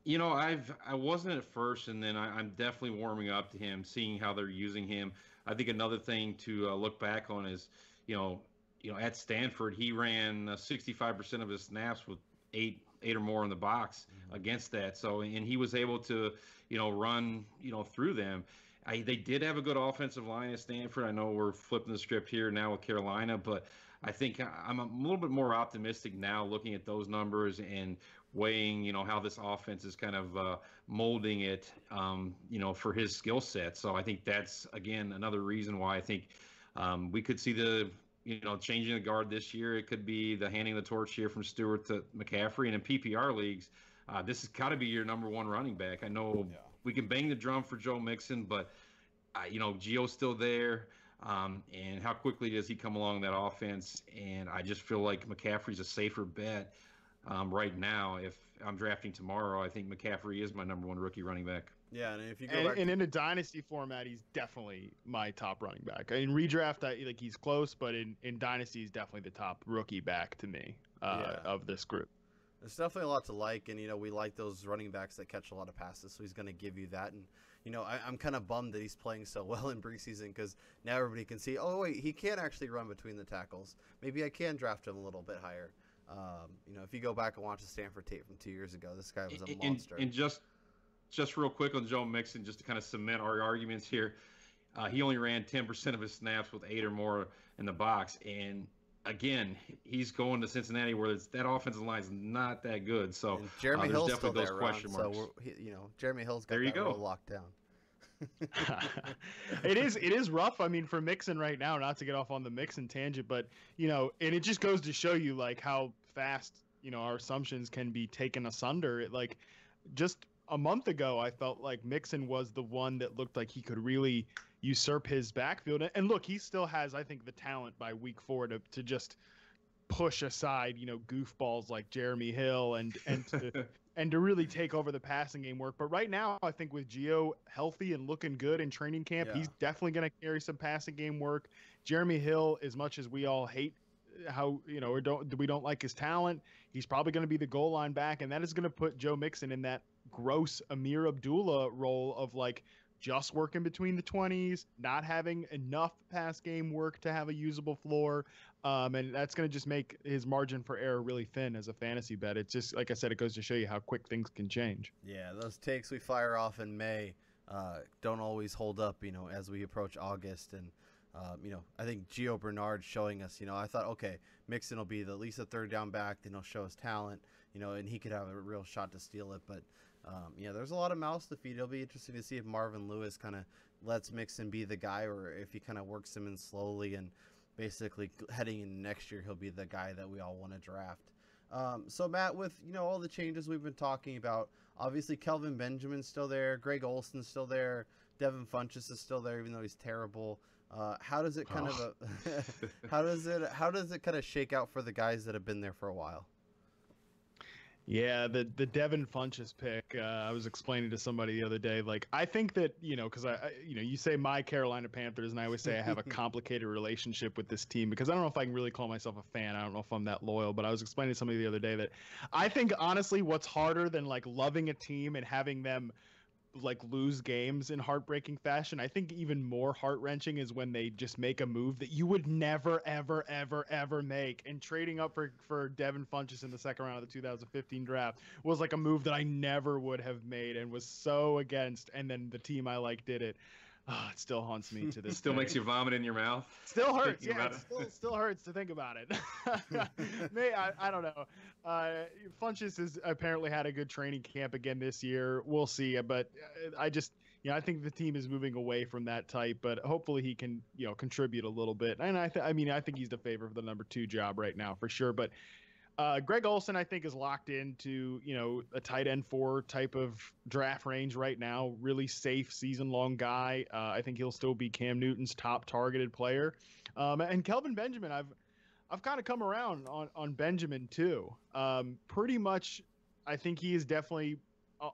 I wasn't at first, and then I'm definitely warming up to him, seeing how they're using him. I think another thing to look back on is, at Stanford, he ran 65% of his snaps with eight or more in the box against that. So, and he was able to, run, through them. They did have a good offensive line at Stanford. I know we're flipping the script here now with Carolina, but I think I'm a little bit more optimistic now looking at those numbers and weighing, how this offense is kind of molding it, for his skill set. So I think that's, again, another reason why I think we could see the, changing the guard this year. It could be the handing the torch here from Stewart to McCaffrey. And in PPR leagues, this has got to be your number one running back. I know we can bang the drum for Joe Mixon, but, Gio's still there. And how quickly does he come along that offense? And I just feel like McCaffrey's a safer bet right now. If I'm drafting tomorrow, I think McCaffrey is my number one rookie running back. Yeah, and if you go back in a dynasty format, he's definitely my top running back. In redraft, he's close, but in dynasty, he's definitely the top rookie back to me of this group. There's definitely a lot to like, and we like those running backs that catch a lot of passes, so he's going to give you that. And I'm kind of bummed that he's playing so well in preseason, because now everybody can see, oh wait, he can actually run between the tackles. Maybe I can draft him a little bit higher. If you go back and watch the Stanford tape from 2 years ago, this guy was a monster. And just real quick on Joe Mixon, just to kind of cement our arguments here, he only ran 10% of his snaps with 8 or more in the box, and again, he's going to Cincinnati where that offensive line is not that good. So Jeremy Hill's definitely still those there, question marks. So Jeremy Hill's got that role locked down. It is rough. I mean, for Mixon right now, not to get off on the Mixon tangent, but and it just goes to show you like how fast our assumptions can be taken asunder. Like just a month ago, I felt like Mixon was the one that looked like he could really usurp his backfield. And look, he still has, I think, the talent by week 4 to just push aside, goofballs like Jeremy Hill and to really take over the passing game work. But right now, I think with Gio healthy and looking good in training camp, he's definitely going to carry some passing game work. Jeremy Hill, as much as we all hate how or we don't like his talent. He's probably going to be the goal line back, and that is going to put Joe Mixon in that gross Amir Abdullah role of like just working between the 20s, not having enough pass game work to have a usable floor. And that's going to just make his margin for error really thin as a fantasy bet. It's just, like I said, it goes to show you how quick things can change. Yeah, those takes we fire off in May don't always hold up, as we approach August. And, I think Gio Bernard showing us, I thought, okay, Mixon will be at least a third down back, then he'll show his talent, and he could have a real shot to steal it. But, there's a lot of mouths to feed. It'll be interesting to see if Marvin Lewis kind of lets Mixon be the guy, or if he kind of works him in slowly, and basically heading into next year, he'll be the guy that we all want to draft. So Matt, with all the changes we've been talking about, obviously Kelvin Benjamin's still there, Greg Olson's still there, Devin Funchess is still there, even though he's terrible. How does it kind of how does it kind of shake out for the guys that have been there for a while? Yeah, the Devin Funchess pick. I was explaining to somebody the other day. Like, I think that because you say my Carolina Panthers, and I always say I have a complicated relationship with this team because I don't know if I can really call myself a fan. I don't know if I'm that loyal, but I was explaining to somebody the other day that I think honestly, what's harder than like loving a team and having them like lose games in heartbreaking fashion, I think even more heart-wrenching is when they just make a move that you would never ever make. And trading up for Devin Funchess in the second round of the 2015 draft was like a move that I never would have made and was so against, and then the team I like did it. Oh, it still haunts me to this still day. Makes you vomit in your mouth. Still hurts. Yeah, it still hurts to think about it. I don't know. Funchess has apparently had a good training camp again this year. We'll see. But I just, I think the team is moving away from that type. But hopefully he can, contribute a little bit. And I think he's the favorite for the number 2 job right now for sure. But Greg Olson, I think, is locked into, a tight end 4 type of draft range right now. Really safe season-long guy. I think he'll still be Cam Newton's top targeted player. And Kelvin Benjamin, I've kind of come around on Benjamin too. Pretty much, I think he is definitely,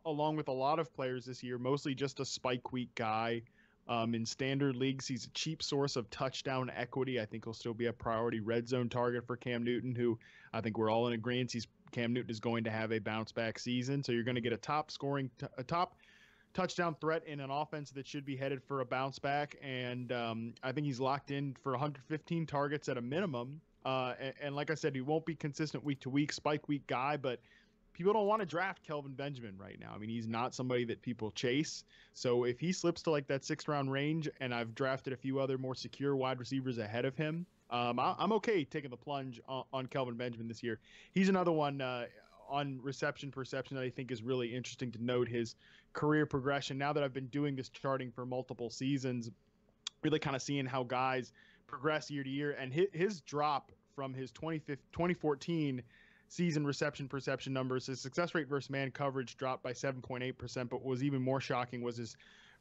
along with a lot of players this year, mostly just a spike week guy. In standard leagues, he's a cheap source of touchdown equity. I think he'll still be a priority red zone target for Cam Newton, who I think we're all in agreement Cam Newton is going to have a bounce back season. So you're going to get a top touchdown threat in an offense that should be headed for a bounce back. And I think he's locked in for 115 targets at a minimum. And like I said, he won't be consistent week to week, spike week guy, but people don't want to draft Kelvin Benjamin right now. I mean, he's not somebody that people chase. So if he slips to like that 6th round range, and I've drafted a few other more secure wide receivers ahead of him, I'm okay taking the plunge on Kelvin Benjamin this year. He's another one on reception perception that I think is really interesting to note his career progression. Now that I've been doing this charting for multiple seasons, really kind of seeing how guys progress year to year, and his drop from his 2014 season reception perception numbers, his success rate versus man coverage dropped by 7.8%, but what was even more shocking was his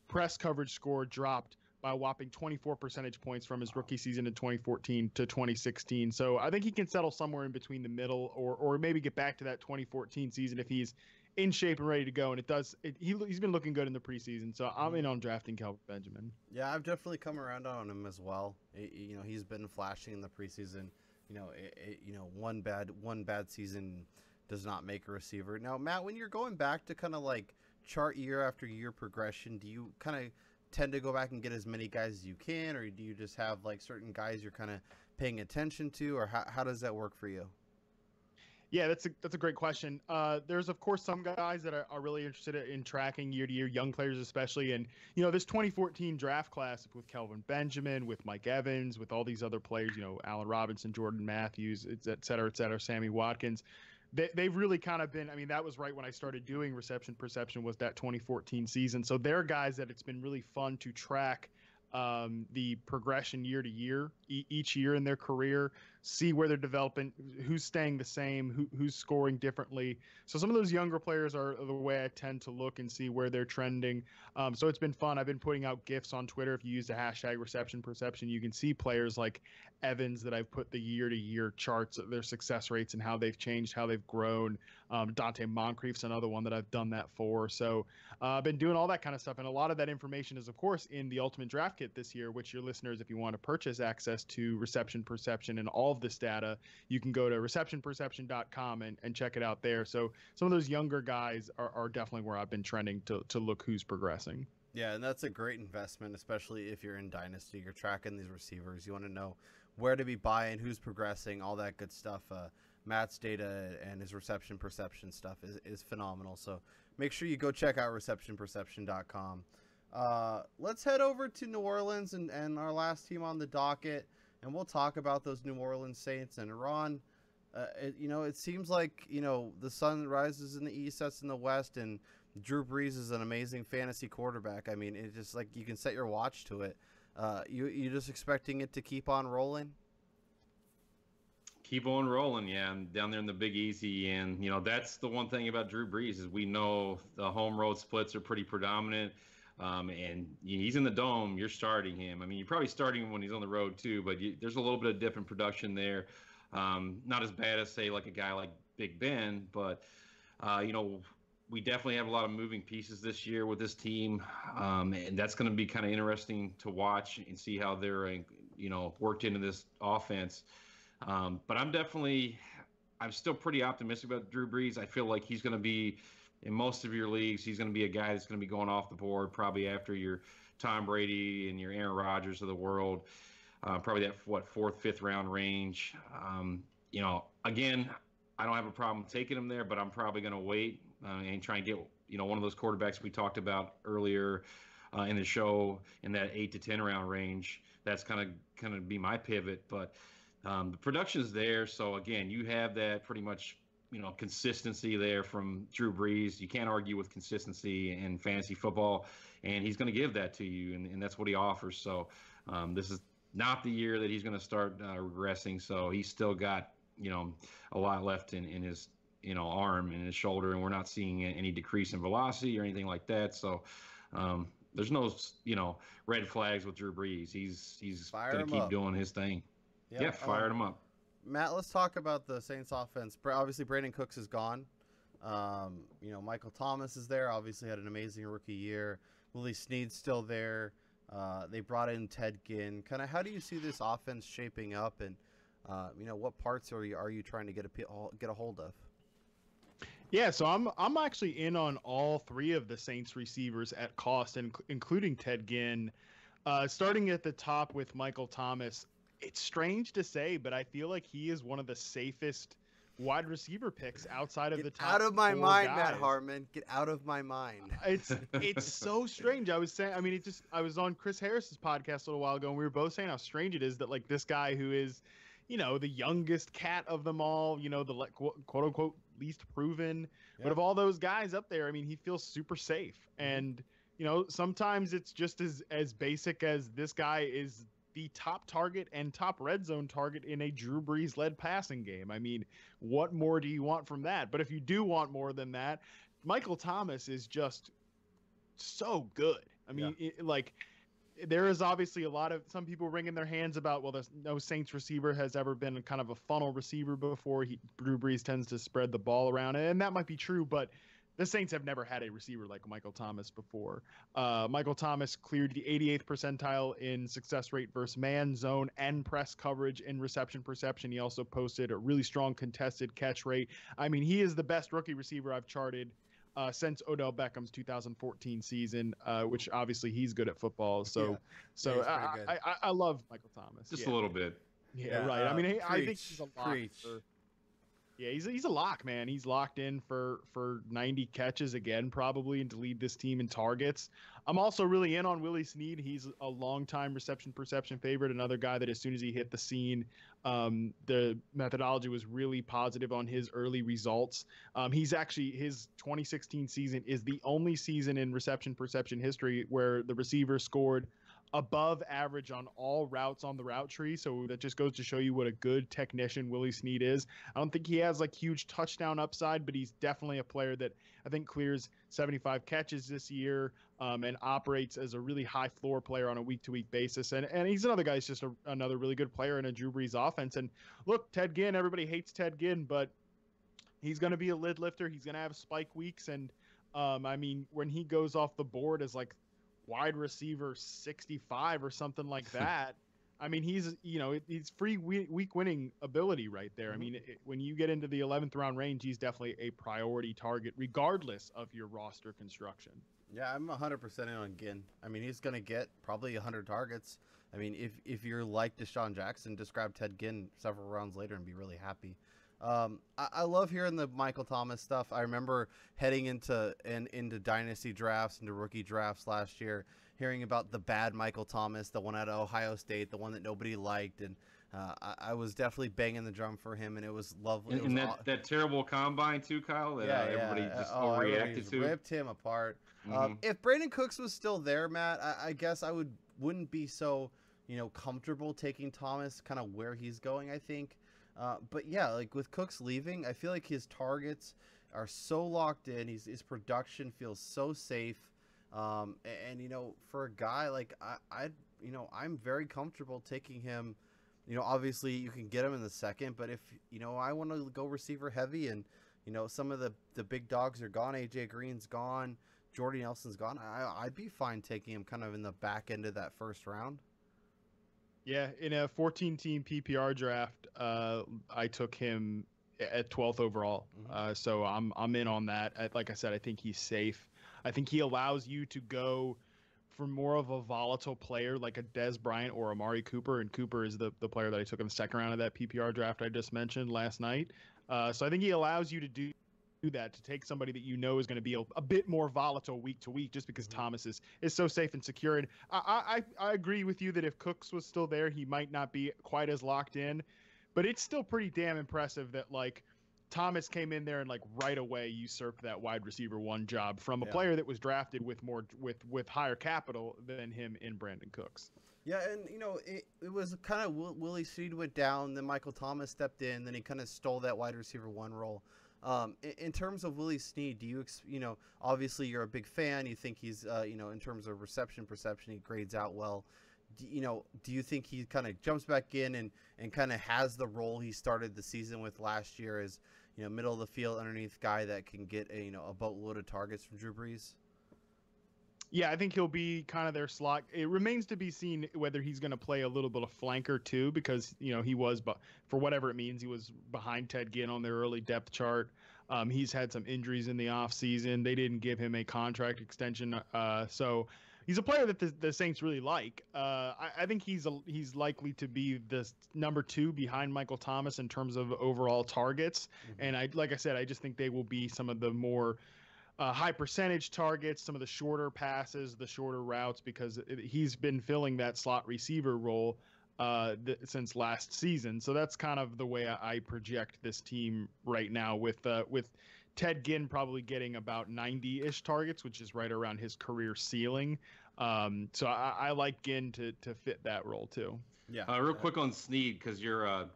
press coverage score dropped by a whopping 24 percentage points from his rookie season in 2014 to 2016. So I think he can settle somewhere in between the middle, or maybe get back to that 2014 season if he's in shape and ready to go. And he's been looking good in the preseason. So I'm in on drafting Kelvin Benjamin. Yeah, I've definitely come around on him as well. He's been flashing in the preseason. One bad season does not make a receiver. Now, Matt, when you're going back to kind of like chart year after year progression, do you kind of tend to go back and get as many guys as you can, or do you just have like certain guys you're kind of paying attention to, or how does that work for you? Yeah, that's a great question. There's, of course, some guys that are really interested in tracking year to year, young players especially. And, this 2014 draft class with Kelvin Benjamin, with Mike Evans, with all these other players, Allen Robinson, Jordan Matthews, et cetera, Sammy Watkins. They've really kind of been, that was right when I started doing reception perception, was that 2014 season. So they're guys that it's been really fun to track the progression year to year, each year in their career, see where they're developing, who's staying the same, who's scoring differently. So some of those younger players are the way I tend to look and see where they're trending. So it's been fun. I've been putting out GIFs on Twitter. If you use the hashtag reception perception, you can see players like Evans that I've put the year to year charts of their success rates and how they've changed, how they've grown. Dante Moncrief's another one that I've done that for. So I've been doing all that kind of stuff. And a lot of that information is, of course, in the Ultimate Draft Kit this year, which your listeners, if you want to purchase access to reception perception and all of this data, you can go to receptionperception.com and check it out there. So some of those younger guys are definitely where I've been trending to look who's progressing. Yeah, and that's a great investment, especially if you're in Dynasty. You're tracking these receivers. You want to know where to be buying, who's progressing, all that good stuff. Matt's data and his reception perception stuff is phenomenal. So make sure you go check out receptionperception.com. Let's head over to New Orleans and our last team on the docket, and we'll talk about those New Orleans Saints. And Ron, it seems like, the sun rises in the east, sets in the west, and Drew Brees is an amazing fantasy quarterback. I mean, it's just like you can set your watch to it. You just expecting it to keep on rolling? Keep on rolling, yeah. And down there in the Big Easy, and that's the one thing about Drew Brees is we know the home road splits are pretty predominant. And he's in the dome. You're starting him. I mean, you're probably starting him when he's on the road too. But there's a little bit of dip in production there. Not as bad as say like a guy like Big Ben, but we definitely have a lot of moving pieces this year with this team, and that's going to be kind of interesting to watch and see how they're worked into this offense. But I'm still pretty optimistic about Drew Brees. I feel like he's going to be in most of your leagues. He's going to be a guy that's going to be going off the board probably after your Tom Brady and your Aaron Rodgers of the world. Probably that fourth, fifth round range. Again, I don't have a problem taking him there, but I'm probably going to wait and try and get one of those quarterbacks we talked about earlier in the show in that 8 to 10 round range. That's kind of be my pivot, but the production's there. So again, you have that pretty much consistency there from Drew Brees. You can't argue with consistency in fantasy football, and he's going to give that to you, and that's what he offers. So this is not the year that he's going to start regressing. So he's still got a lot left in his arm and his shoulder, and we're not seeing any decrease in velocity or anything like that. So there's no red flags with Drew Brees. He's going to keep doing his thing. Yeah, fired him up. Matt, let's talk about the Saints offense. Obviously, Brandon Cooks is gone. Michael Thomas is there. Obviously had an amazing rookie year. Willie Snead's still there. They brought in Ted Ginn. Kind of how do you see this offense shaping up, and what parts are you trying to get a hold of? Yeah, so I'm actually in on all three of the Saints receivers at cost, including Ted Ginn. Starting at the top with Michael Thomas, it's strange to say, but I feel like he is one of the safest wide receiver picks outside of the top. Out of my mind, guys. Matt Harmon. Get out of my mind. It's so strange. I was saying, I was on Chris Harris's podcast a little while ago, and we were both saying how strange it is that like this guy who is, the youngest cat of them all, the quote unquote least proven, but of all those guys up there, he feels super safe. And sometimes it's just as basic as this guy is the top target and top red zone target in a Drew Brees led passing game. What more do you want from that? But if you do want more than that, Michael Thomas is just so good. There is obviously some people wringing their hands about, well, there's no Saints receiver has ever been kind of a funnel receiver before. Drew Brees tends to spread the ball around, and that might be true, but the Saints have never had a receiver like Michael Thomas before. Michael Thomas cleared the 88th percentile in success rate versus man, zone, and press coverage in reception perception. He also posted a really strong contested catch rate. He is the best rookie receiver I've charted since Odell Beckham's 2014 season, which obviously he's good at football. I love Michael Thomas. Just a little bit. Yeah, right. I think he's a lock. He's a lock, man. He's locked in for 90 catches again, probably, and to lead this team in targets. I'm also really in on Willie Snead. He's a longtime reception perception favorite, another guy that as soon as he hit the scene, the methodology was really positive on his early results. His 2016 season is the only season in reception perception history where the receiver scored above average on all routes on the route tree. So that just goes to show you what a good technician Willie Snead is. I don't think he has huge touchdown upside, but he's definitely a player that I think clears 75 catches this year and operates as a really high floor player on a week-to-week basis. And he's another guy who's just another really good player in a Drew Brees offense. And look, Ted Ginn, everybody hates Ted Ginn, but he's going to be a lid lifter. He's going to have spike weeks. And when he goes off the board as wide receiver 65 or something like that, I mean, he's free week winning ability right there. I mean, when you get into the 11th round range, he's definitely a priority target, regardless of your roster construction. Yeah, I'm 100% in on Ginn. I mean, he's going to get probably 100 targets. I mean, if you're like Deshaun Jackson, just grab Ted Ginn several rounds later and be really happy. I love hearing the Michael Thomas stuff. I remember heading into dynasty drafts, into rookie drafts last year, hearing about the bad Michael Thomas, the one out of Ohio State, the one that nobody liked, and I was definitely banging the drum for him, and it was lovely. And that terrible combine too, Kyle. That everybody just overreacted to. Ripped him apart. If Brandon Cooks was still there, Matt, I guess I wouldn't be so comfortable taking Thomas kind of where he's going. I think. But yeah, like with Cooks leaving, I feel like his targets are so locked in. His production feels so safe. And for a guy like I'm very comfortable taking him. Obviously you can get him in the second, but if I want to go receiver heavy and some of the big dogs are gone, AJ Green's gone, Jordy Nelson's gone, I'd be fine taking him kind of in the back end of that first round. Yeah, in a 14-team PPR draft, I took him at 12th overall. So I'm in on that. Like I said, I think he's safe. I think he allows you to go for more of a volatile player like a Dez Bryant or Amari Cooper, and Cooper is the player that I took in the second round of that PPR draft I just mentioned last night. So I think he allows you to do that, to take somebody that is going to be a bit more volatile week to week, just because Thomas is so safe and secure. And I agree with you that if Cooks was still there, he might not be quite as locked in, but it's still pretty damn impressive that like Thomas came in there and like right away usurped that wide receiver one job from a player that was drafted with higher capital than him in Brandon Cooks. Yeah, and it was kind of Willie Snead went down, then Michael Thomas stepped in, then he kind of stole that wide receiver one role. In terms of Willie Snead, do you obviously you're a big fan, you think he's in terms of reception perception, he grades out well. Do you think he kind of jumps back in and kind of has the role he started the season with last year as middle of the field underneath guy that can get a boatload of targets from Drew Brees? Yeah, I think he'll be kind of their slot. It remains to be seen whether he's going to play a little bit of flanker too, because he was, but for whatever it means, he was behind Ted Ginn on their early depth chart. He's had some injuries in the offseason. They didn't give him a contract extension, so he's a player that the Saints really like. I think he's likely to be the number 2 behind Michael Thomas in terms of overall targets. And like I said, I just think they will be some of the more high percentage targets, some of the shorter passes, the shorter routes, because he's been filling that slot receiver role since last season. So that's kind of the way I project this team right now, with Ted Ginn probably getting about 90-ish targets, which is right around his career ceiling. So I like Ginn to fit that role too. Yeah. Real quick on Snead, because you're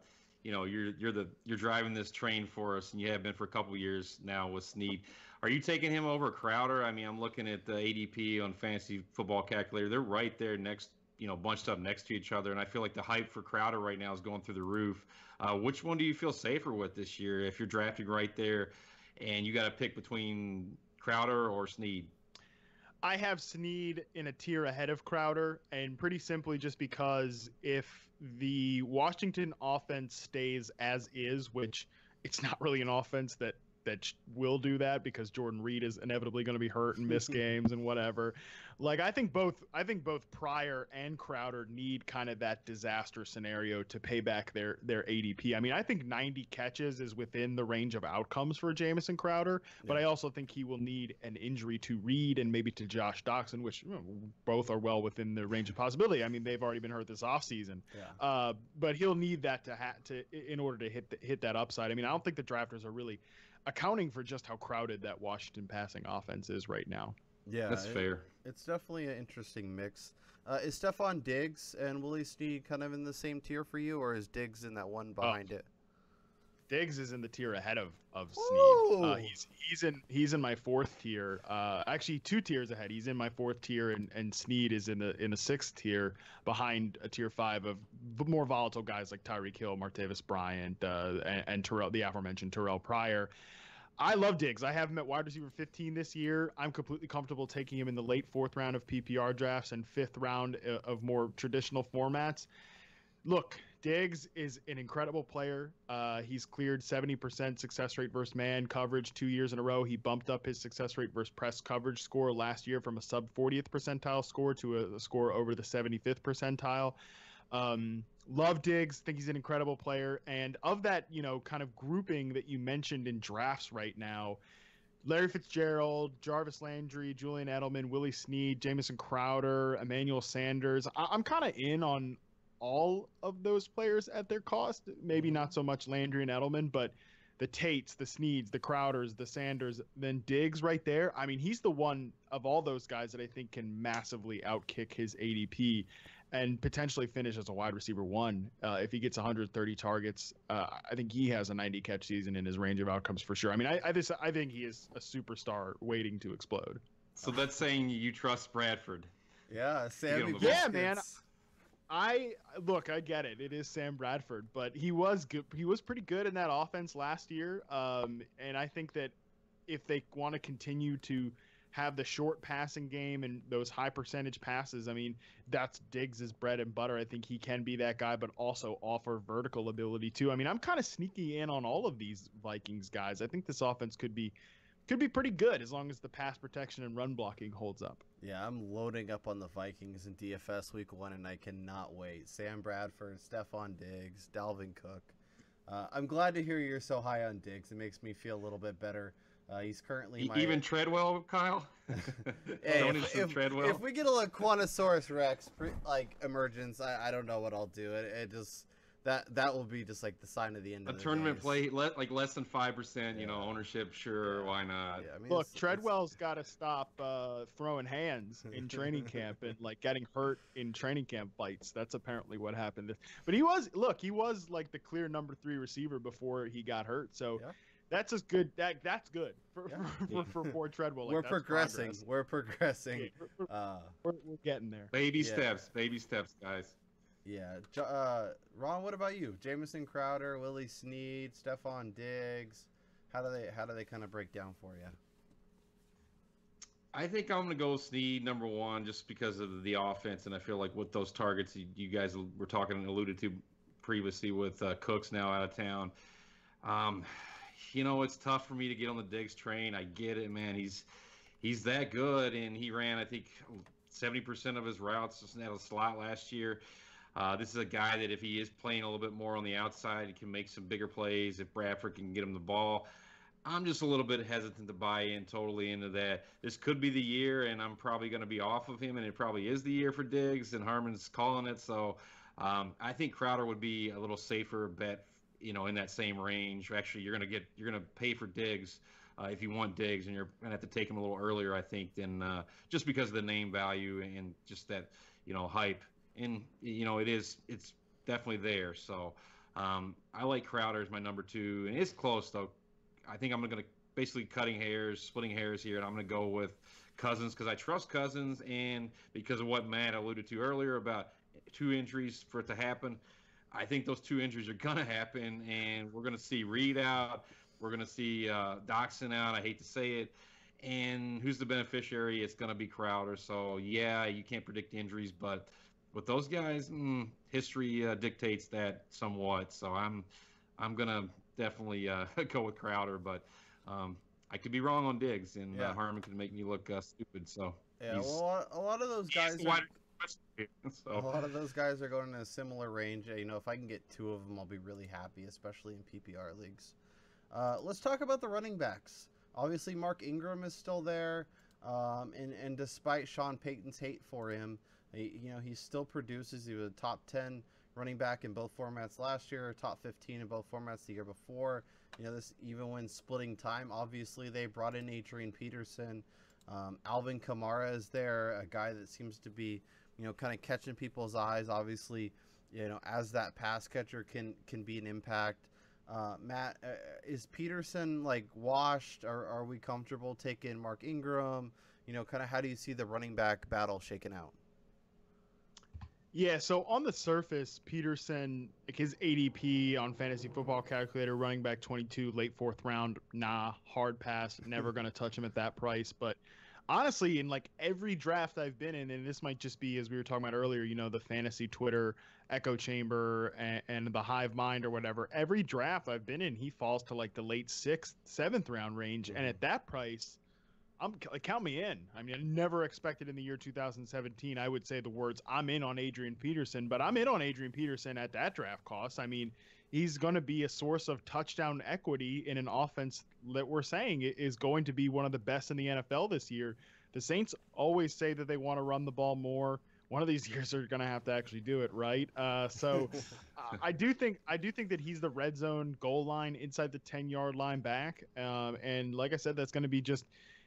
driving this train for us, and you have been for a couple years now with Snead. Are you taking him over Crowder? I mean, I'm looking at the ADP on Fantasy Football Calculator. They're right there next, bunched up next to each other, and I feel like the hype for Crowder right now is going through the roof. Which one do you feel safer with this year if you're drafting right there and you got to pick between Crowder or Snead? I have Snead in a tier ahead of Crowder, and pretty simply just because if the Washington offense stays as is, which it's not really an offense that will do that, because Jordan Reed is inevitably going to be hurt and miss games and whatever. Like I think both Pryor and Crowder need kind of that disaster scenario to pay back their ADP. I mean, I think 90 catches is within the range of outcomes for Jamison Crowder, but I also think he will need an injury to Reed and maybe to Josh Doxson, which both are well within the range of possibility. I mean, they've already been hurt this offseason. But he'll need that to in order to hit that upside. I mean, I don't think the drafters are really accounting for just how crowded that Washington passing offense is right now. Yeah, that's fair. It's definitely an interesting mix. Is Stephon Diggs and Willie Snead kind of in the same tier for you, or is Diggs in that one behind it? Diggs is in the tier ahead of Snead. He's in my 4th tier. Actually 2 tiers ahead. He's in my 4th tier, and Snead is in the 6th tier, behind a tier 5 of more volatile guys like Tyreek Hill, Martavis Bryant, and Terrell, the aforementioned Terrell Pryor. I love Diggs. I have him at wide receiver 15 this year. I'm completely comfortable taking him in the late 4th round of PPR drafts and 5th round of more traditional formats. Look, Diggs is an incredible player. He's cleared 70% success rate versus man coverage 2 years in a row. He bumped up his success rate versus press coverage score last year from a sub 40th percentile score to a score over the 75th percentile. Love Diggs, think he's an incredible player. And of that, kind of grouping that you mentioned in drafts right now, Larry Fitzgerald, Jarvis Landry, Julian Edelman, Willie Snead, Jamison Crowder, Emmanuel Sanders. I'm kind of in on all of those players at their cost. Maybe not so much Landry and Edelman, but the Tates, the Sneads, the Crowders, the Sanders, then Diggs right there. I mean, he's the one of all those guys that I think can massively outkick his ADP and potentially finish as a wide receiver 1. If he gets 130 targets, I think he has a 90 catch season in his range of outcomes for sure. I mean, I think he is a superstar waiting to explode. So that's saying you trust Bradford. Yeah, Sammy. Yeah, man. I get it. It is Sam Bradford, but he was good. He was pretty good in that offense last year. And I think that if they want to continue to have the short passing game and those high percentage passes, I mean, that's Diggs' bread and butter. I think he can be that guy, but also offer vertical ability too. I mean, I'm kind of sneaky in on all of these Vikings guys. I think this offense could be pretty good as long as the pass protection and run blocking holds up. Yeah, I'm loading up on the Vikings in DFS week 1, and I cannot wait. Sam Bradford, Stephon Diggs, Dalvin Cook. I'm glad to hear you're so high on Diggs. It makes me feel a little bit better. He's currently even Treadwell, Kyle. Hey, if we get a Laquanosaurus Rex emergence, I don't know what I'll do. It just that will be just like the sign of the end. A of the tournament days. play, like less than 5%, ownership. Sure, why not? Yeah, I mean, look, Treadwell's got to stop throwing hands in training camp and getting hurt in training camp fights. That's apparently what happened. But he was like the clear number 3 receiver before he got hurt. So. Yeah. That's just good. That's good for Treadwell. We're progressing. Progress. We're progressing. We're getting there. Baby steps, guys. Yeah. Ron, what about you? Jamison Crowder, Willie Snead, Stephon Diggs. How do they kind of break down for you? I think I'm going to go Snead number 1 just because of the offense, and I feel like with those targets you guys were talking and alluded to previously with Cooks now out of town. It's tough for me to get on the Diggs train. I get it, man. He's that good, and he ran, I think, 70% of his routes just out of the slot last year. This is a guy that if he is playing a little bit more on the outside, he can make some bigger plays if Bradford can get him the ball. I'm just a little bit hesitant to buy in totally into that. This could be the year, and I'm probably going to be off of him, and it probably is the year for Diggs, and Harmon's calling it. So I think Crowder would be a little safer bet in that same range. Actually, you're gonna pay for Diggs if you want Diggs, and you're gonna have to take him a little earlier, I think, than just because of the name value and just that hype. And it's definitely there. So I like Crowder as my number 2, and it's close though. I think I'm gonna basically splitting hairs here, and I'm gonna go with Cousins because I trust Cousins, and because of what Matt alluded to earlier about 2 injuries for it to happen. I think those 2 injuries are going to happen, and we're going to see Reed out. We're going to see Doxson out. I hate to say it. And who's the beneficiary? It's going to be Crowder. So, yeah, you can't predict injuries, but with those guys, history dictates that somewhat. So I'm going to definitely go with Crowder, but I could be wrong on Diggs, and Harmon could make me look stupid. So yeah, well, a lot of those guys a lot of those guys are going in a similar range. If I can get 2 of them, I'll be really happy, especially in PPR leagues. Let's talk about the running backs. Obviously, Mark Ingram is still there, and despite Sean Payton's hate for him, he still produces. He was a top 10 running back in both formats last year, top 15 in both formats the year before. This even when splitting time. Obviously, they brought in Adrian Peterson. Alvin Kamara is there, a guy that seems to be kind of catching people's eyes. Obviously, as that pass catcher can be an impact. Matt, is Peterson washed? Are we comfortable taking Mark Ingram? Kind of how do you see the running back battle shaking out? Yeah, so on the surface, Peterson, his ADP on Fantasy Football Calculator, running back 22, late 4th round, hard pass, never going to touch him at that price. But honestly, in like every draft I've been in, and this might just be, as we were talking about earlier, the fantasy Twitter echo chamber and the hive mind or whatever, every draft I've been in, he falls to like the late 6th, 7th round range. And at that price, count me in. I mean, I never expected in the year 2017, I would say the words, I'm in on Adrian Peterson, but I'm in on Adrian Peterson at that draft cost. I mean, he's going to be a source of touchdown equity in an offense that we're saying is going to be one of the best in the NFL this year. The Saints always say that they want to run the ball more. One of these years they're going to have to actually do it, right? So I do think that he's the red zone goal line inside the 10-yard line back. And like I said, that's going to be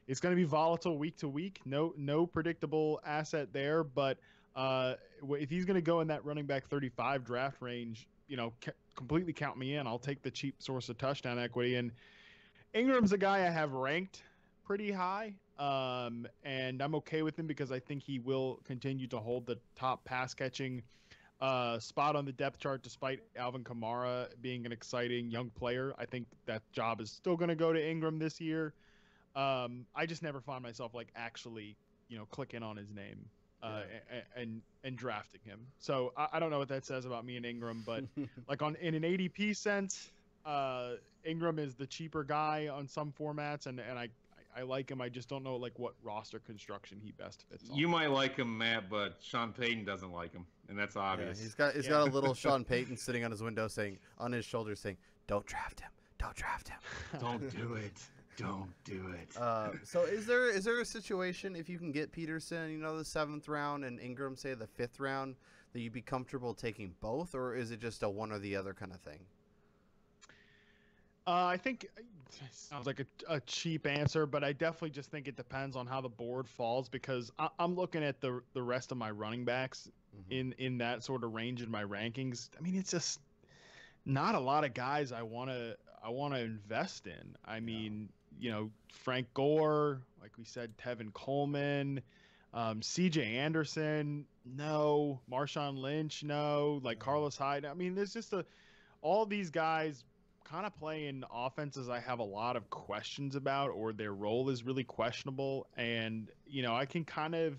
it's going to be volatile week to week. No predictable asset there. But if he's going to go in that running back 35 draft range, completely count me in. I'll take the cheap source of touchdown equity. And Ingram's a guy I have ranked pretty high. And I'm okay with him because I think he will continue to hold the top pass catching spot on the depth chart, despite Alvin Kamara being an exciting young player. I think that job is still going to go to Ingram this year. I just never found myself like actually, clicking on his name and drafting him. So I don't know what that says about me and Ingram, but like in an ADP sense, Ingram is the cheaper guy on some formats, and I like him. I just don't know like what roster construction he best fits on. You might like him, Matt, but Sean Payton doesn't like him, and that's obvious. Yeah, he's got a little Sean Payton sitting on his window on his shoulder saying, "Don't draft him. Don't draft him. Don't do it. Don't do it." So is there a situation if you can get Peterson, the 7th round, and Ingram, say the 5th round, that you'd be comfortable taking both, or is it just a one or the other kind of thing? I think it sounds like a cheap answer, but I definitely just think it depends on how the board falls, because I'm looking at the rest of my running backs in that sort of range in my rankings. I mean, it's just not a lot of guys I want to invest in. I mean, Frank Gore, like we said, Tevin Coleman, CJ Anderson, no. Marshawn Lynch, no. Like Carlos Hyde. I mean, there's just all these guys kind of play in offenses I have a lot of questions about, or their role is really questionable. And, I can kind of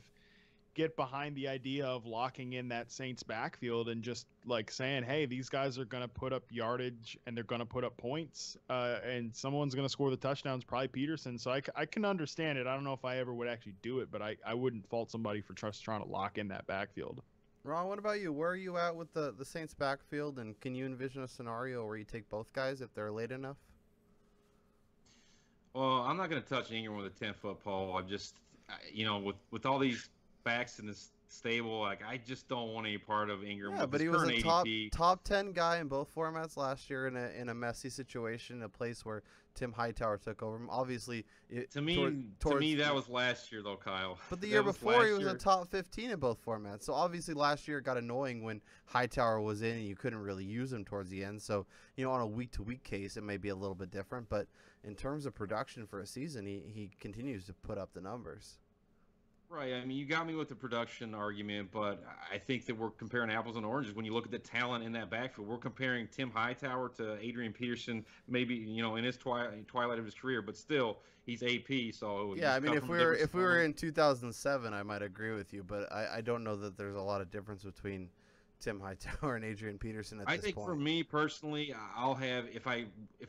get behind the idea of locking in that Saints backfield and just like saying, hey, these guys are going to put up yardage and they're going to put up points, and someone's going to score the touchdowns, probably Peterson. So I can understand it. I don't know if I ever would actually do it, but I wouldn't fault somebody for just trying to lock in that backfield. Ron, what about you? Where are you at with the Saints backfield, and can you envision a scenario where you take both guys if they're late enough? Well, I'm not going to touch Ingram with a 10-foot pole. I'm just, with all these backs in this stable, like I just don't want any part of Ingram. Yeah, but he was a top 10 guy in both formats last year in a messy situation, a place where Tim Hightower took over him. Obviously, to me that was last year though, Kyle. But the year before he was a top 15 in both formats. So obviously last year it got annoying when Hightower was in and you couldn't really use him towards the end. So on a week to week case it may be a little bit different, but in terms of production for a season, he continues to put up the numbers. Right. I mean, you got me with the production argument, but I think that we're comparing apples and oranges. When you look at the talent in that backfield, we're comparing Tim Hightower to Adrian Peterson, maybe, in his twilight of his career, but still, he's AP. So yeah, I mean, if we were in 2007, I might agree with you, but I don't know that there's a lot of difference between Tim Hightower and Adrian Peterson at this point. I think for me personally, I'll have, if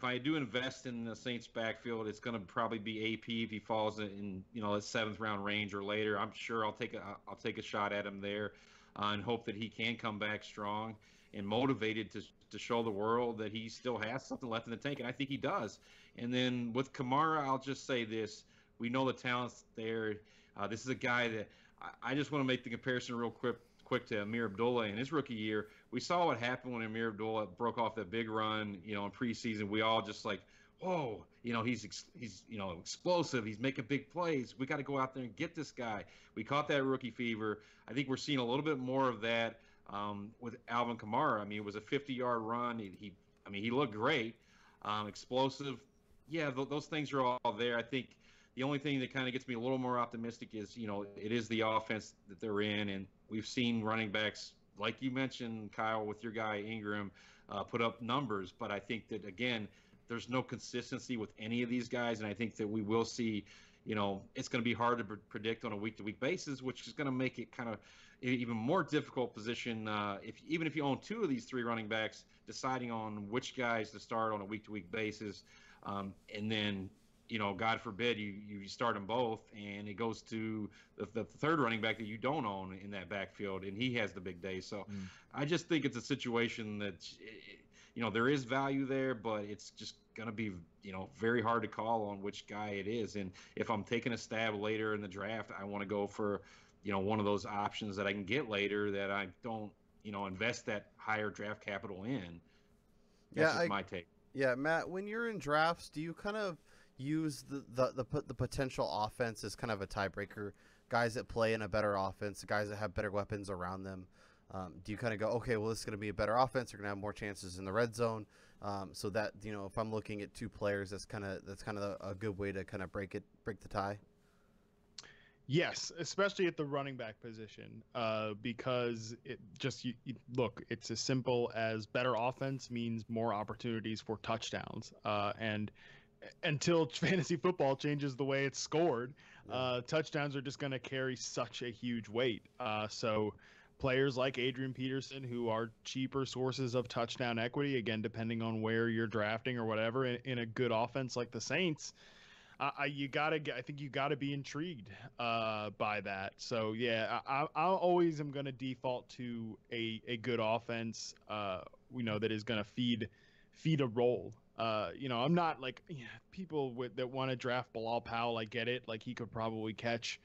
I do invest in the Saints backfield, it's going to probably be AP if he falls in the 7th round range or later. I'm sure I'll take a shot at him there, and hope that he can come back strong and motivated to show the world that he still has something left in the tank, and I think he does. And then with Kamara, I'll just say this: we know the talent's there. This is a guy that I just want to make the comparison real quick to Amir Abdullah in his rookie year. We saw what happened when Amir Abdullah broke off that big run, in preseason. We all just like, whoa, he's explosive. He's making big plays. We got to go out there and get this guy. We caught that rookie fever. I think we're seeing a little bit more of that with Alvin Kamara. I mean, it was a 50-yard run. He looked great, explosive. Yeah, those things are all there. I think the only thing that kind of gets me a little more optimistic is, it is the offense that they're in, and we've seen running backs, like you mentioned, Kyle, with your guy Ingram, put up numbers. But I think that, again, there's no consistency with any of these guys, and I think that we will see, it's going to be hard to predict on a week-to-week basis, which is going to make it kind of even more difficult position even if you own two of these three running backs, deciding on which guys to start on a week-to-week basis, and then God forbid you start them both, and it goes to the third running back that you don't own in that backfield, and he has the big day. So I just think it's a situation that there is value there, but it's just going to be very hard to call on which guy it is. And if I'm taking a stab later in the draft, I want to go for one of those options that I can get later that I don't invest that higher draft capital in. That's just my take. Yeah, Matt, when you're in drafts, do you kind of use the potential offense as kind of a tiebreaker? Guys that play in a better offense, guys that have better weapons around them. Do you kind of go, okay, well, this is going to be a better offense. They're going to have more chances in the red zone. So that if I'm looking at two players, that's kind of a good way to kind of break the tie. Yes, especially at the running back position, because it just look, it's as simple as better offense means more opportunities for touchdowns, and until fantasy football changes the way it's scored, touchdowns are just going to carry such a huge weight. So players like Adrian Peterson, who are cheaper sources of touchdown equity, again, depending on where you're drafting or whatever, in a good offense like the Saints, I think you gotta be intrigued by that. So yeah, I always am gonna default to a good offense, that is gonna feed a role. I'm not like people that want to draft Bilal Powell. I get it. Like he could probably catch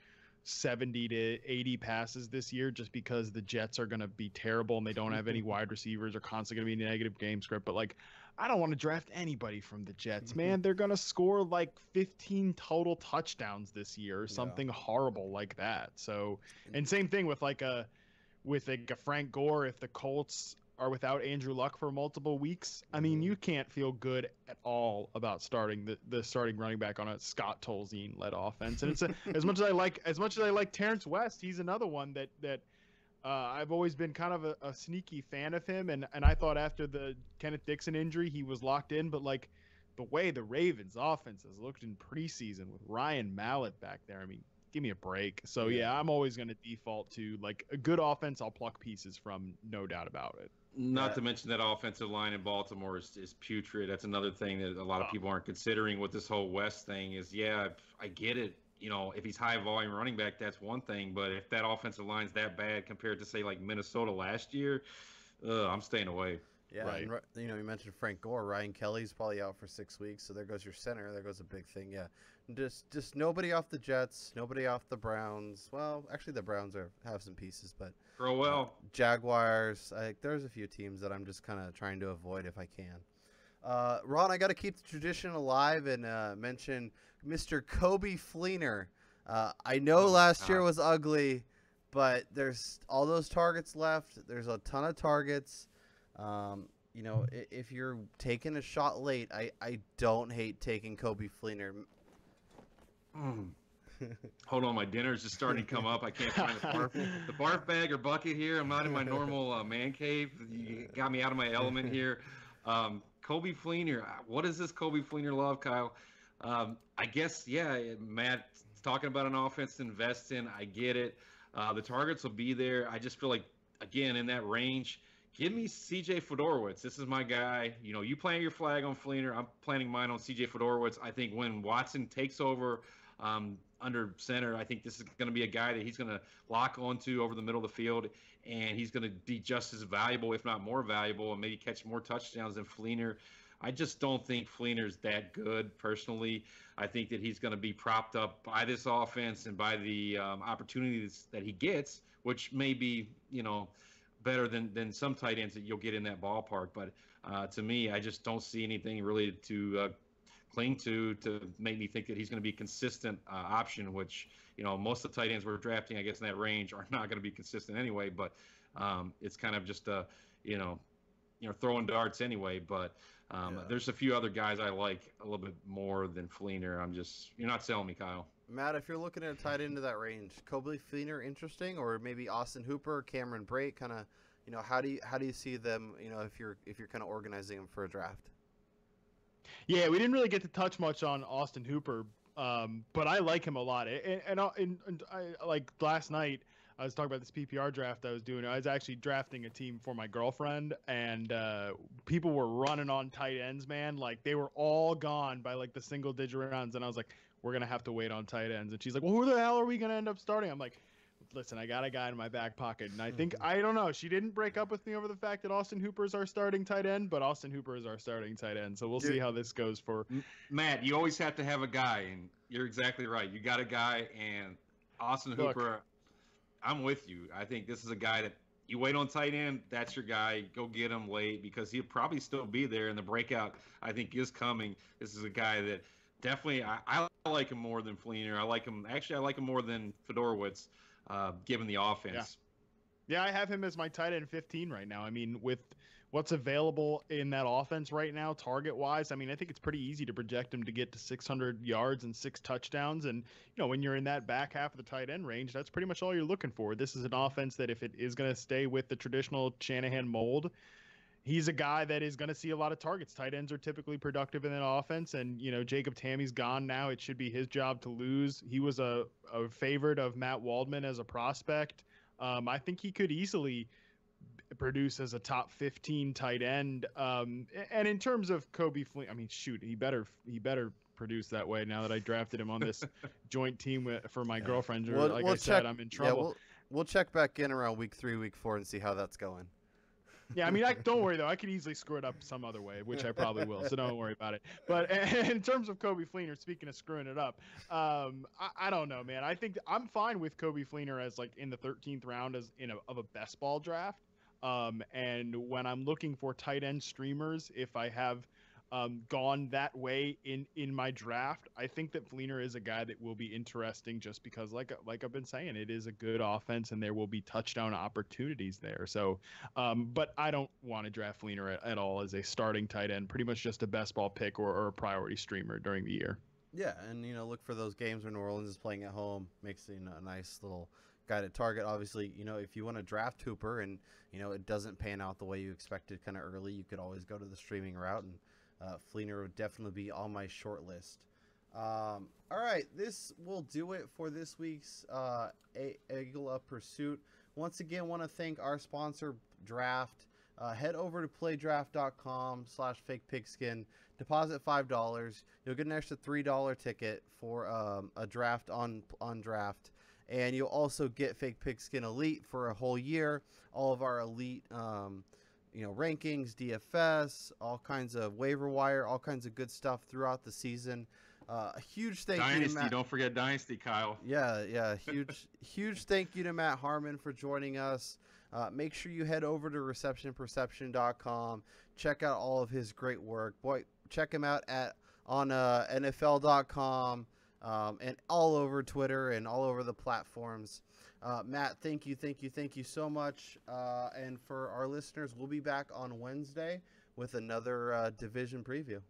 70 to 80 passes this year just because the Jets are going to be terrible and they don't have any wide receivers, are constantly going to be negative game script. But like, I don't want to draft anybody from the Jets, man. They're going to score like 15 total touchdowns this year or something horrible like that. So, and same thing with a Frank Gore. If the Colts are without Andrew Luck for multiple weeks, I mean, you can't feel good at all about starting the starting running back on a Scott Tolzien led offense. And it's as much as I like Terrence West, he's another one that I've always been kind of a sneaky fan of him, and I thought after the Kenneth Dixon injury he was locked in, but like the way the Ravens offense has looked in preseason with Ryan Mallett back there, I mean, give me a break. So yeah, I'm always going to default to like a good offense I'll pluck pieces from, no doubt about it. Not to mention that offensive line in Baltimore is putrid. That's another thing that a lot of people aren't considering with this whole West thing is, I get it. If he's high volume running back, that's one thing. But if that offensive line's that bad compared to, say, like Minnesota last year, I'm staying away. Yeah, right. And, you mentioned Frank Gore. Ryan Kelly's probably out for 6 weeks, so there goes your center. There goes a big thing. Yeah, just nobody off the Jets, nobody off the Browns. Well, actually, the Browns have some pieces, but Jaguars. There's a few teams that I'm just kind of trying to avoid if I can. Ron, I got to keep the tradition alive and mention Mr. Coby Fleener. I know last year was ugly, but there's all those targets left. There's a ton of targets. If you're taking a shot late, I don't hate taking Coby Fleener. Hold on, my dinner's just starting to come up. I can't find the barf bag or bucket here. I'm not in my normal man cave. You got me out of my element here. Coby Fleener. What is this Coby Fleener love, Kyle? I guess, Matt talking about an offense to invest in. I get it. The targets will be there. I just feel like, again, in that range, give me C.J. Fedorowicz. This is my guy. You plant your flag on Fleener. I'm planting mine on C.J. Fedorowicz. I think when Watson takes over under center, I think this is going to be a guy that he's going to lock onto over the middle of the field, and he's going to be just as valuable, if not more valuable, and maybe catch more touchdowns than Fleener. I just don't think Fleener's that good, personally. I think that he's going to be propped up by this offense and by the opportunities that he gets, which may be, better than some tight ends that you'll get in that ballpark. But to me, I just don't see anything really to cling to make me think that he's going to be a consistent option, which, most of the tight ends we're drafting, I guess, in that range are not going to be consistent anyway. But it's kind of just throwing darts anyway. But there's a few other guys I like a little bit more than Fleener. You're not selling me, Kyle. Matt, if you're looking at a tight end to that range, Coby Fleener interesting, or maybe Austin Hooper, Cameron Brate, kind of, how do you see them, if you're kind of organizing them for a draft? Yeah, we didn't really get to touch much on Austin Hooper, but I like him a lot. And I like last night, I was talking about this PPR draft I was doing. I was actually drafting a team for my girlfriend, and people were running on tight ends, man. Like they were all gone by like the single digit rounds, and I was like, we're gonna have to wait on tight ends. And she's like, well, who the hell are we gonna end up starting? I'm like, listen, I got a guy in my back pocket, and I think I don't know. She didn't break up with me over the fact that Austin Hooper is our starting tight end, but Austin Hooper is our starting tight end. So we'll see how this goes for Matt. You always have to have a guy, and you're exactly right. You got a guy, and Austin Hooper. I'm with you. I think this is a guy that you wait on tight end. That's your guy. Go get him late because he'll probably still be there, and the breakout I think is coming. This is a guy that definitely I like him more than Fleener. I like him more than Fedorowicz. Given the offense. Yeah, I have him as my tight end 15 right now. I mean, with what's available in that offense right now, target-wise, I mean, I think it's pretty easy to project him to get to 600 yards and 6 touchdowns. And, when you're in that back half of the tight end range, that's pretty much all you're looking for. This is an offense that if it is going to stay with the traditional Shanahan mold, he's a guy that is going to see a lot of targets. Tight ends are typically productive in that offense, and Jacob Tammy's gone now. It should be his job to lose. He was a favorite of Matt Waldman as a prospect. I think he could easily produce as a top 15 tight end. And in terms of Kobe Fleener, I mean, shoot, he better produce that way now that I drafted him on this joint team for my girlfriend. I said, I'm in trouble. Yeah, we'll check back in around week 3, week 4, and see how that's going. Yeah, I mean, don't worry, though. I could easily screw it up some other way, which I probably will, so don't worry about it. But in terms of Kobe Fleener, speaking of screwing it up, I don't know, man. I think I'm fine with Kobe Fleener as, like, in the 13th round of a best ball draft. And when I'm looking for tight end streamers, if I have gone that way in my draft, I think that Fleener is a guy that will be interesting just because, like I've been saying, it is a good offense and there will be touchdown opportunities there. So, but I don't want to draft Fleener at all as a starting tight end, pretty much just a best ball pick or a priority streamer during the year. Yeah, and look for those games where New Orleans is playing at home, makes a nice little guy to target. Obviously, if you want to draft Hooper and it doesn't pan out the way you expected kind of early, you could always go to the streaming route, and Fleener would definitely be on my short list. All right, this will do it for this week's Eagle Up Pursuit. Once again, want to thank our sponsor, Draft. Head over to playdraft.com/fakepigskin. Deposit $5. You'll get an extra $3 ticket for a draft on Draft. And you'll also get Fake Pigskin Elite for a whole year. All of our elite rankings, DFS, all kinds of waiver wire, all kinds of good stuff throughout the season. A huge thank you to Matt. Don't forget Dynasty, Kyle. Yeah. Huge thank you to Matt Harmon for joining us. Make sure you head over to receptionperception.com. Check out all of his great work. Boy, check him out on NFL.com and all over Twitter and all over the platforms. Matt, thank you so much. And for our listeners, we'll be back on Wednesday with another division preview.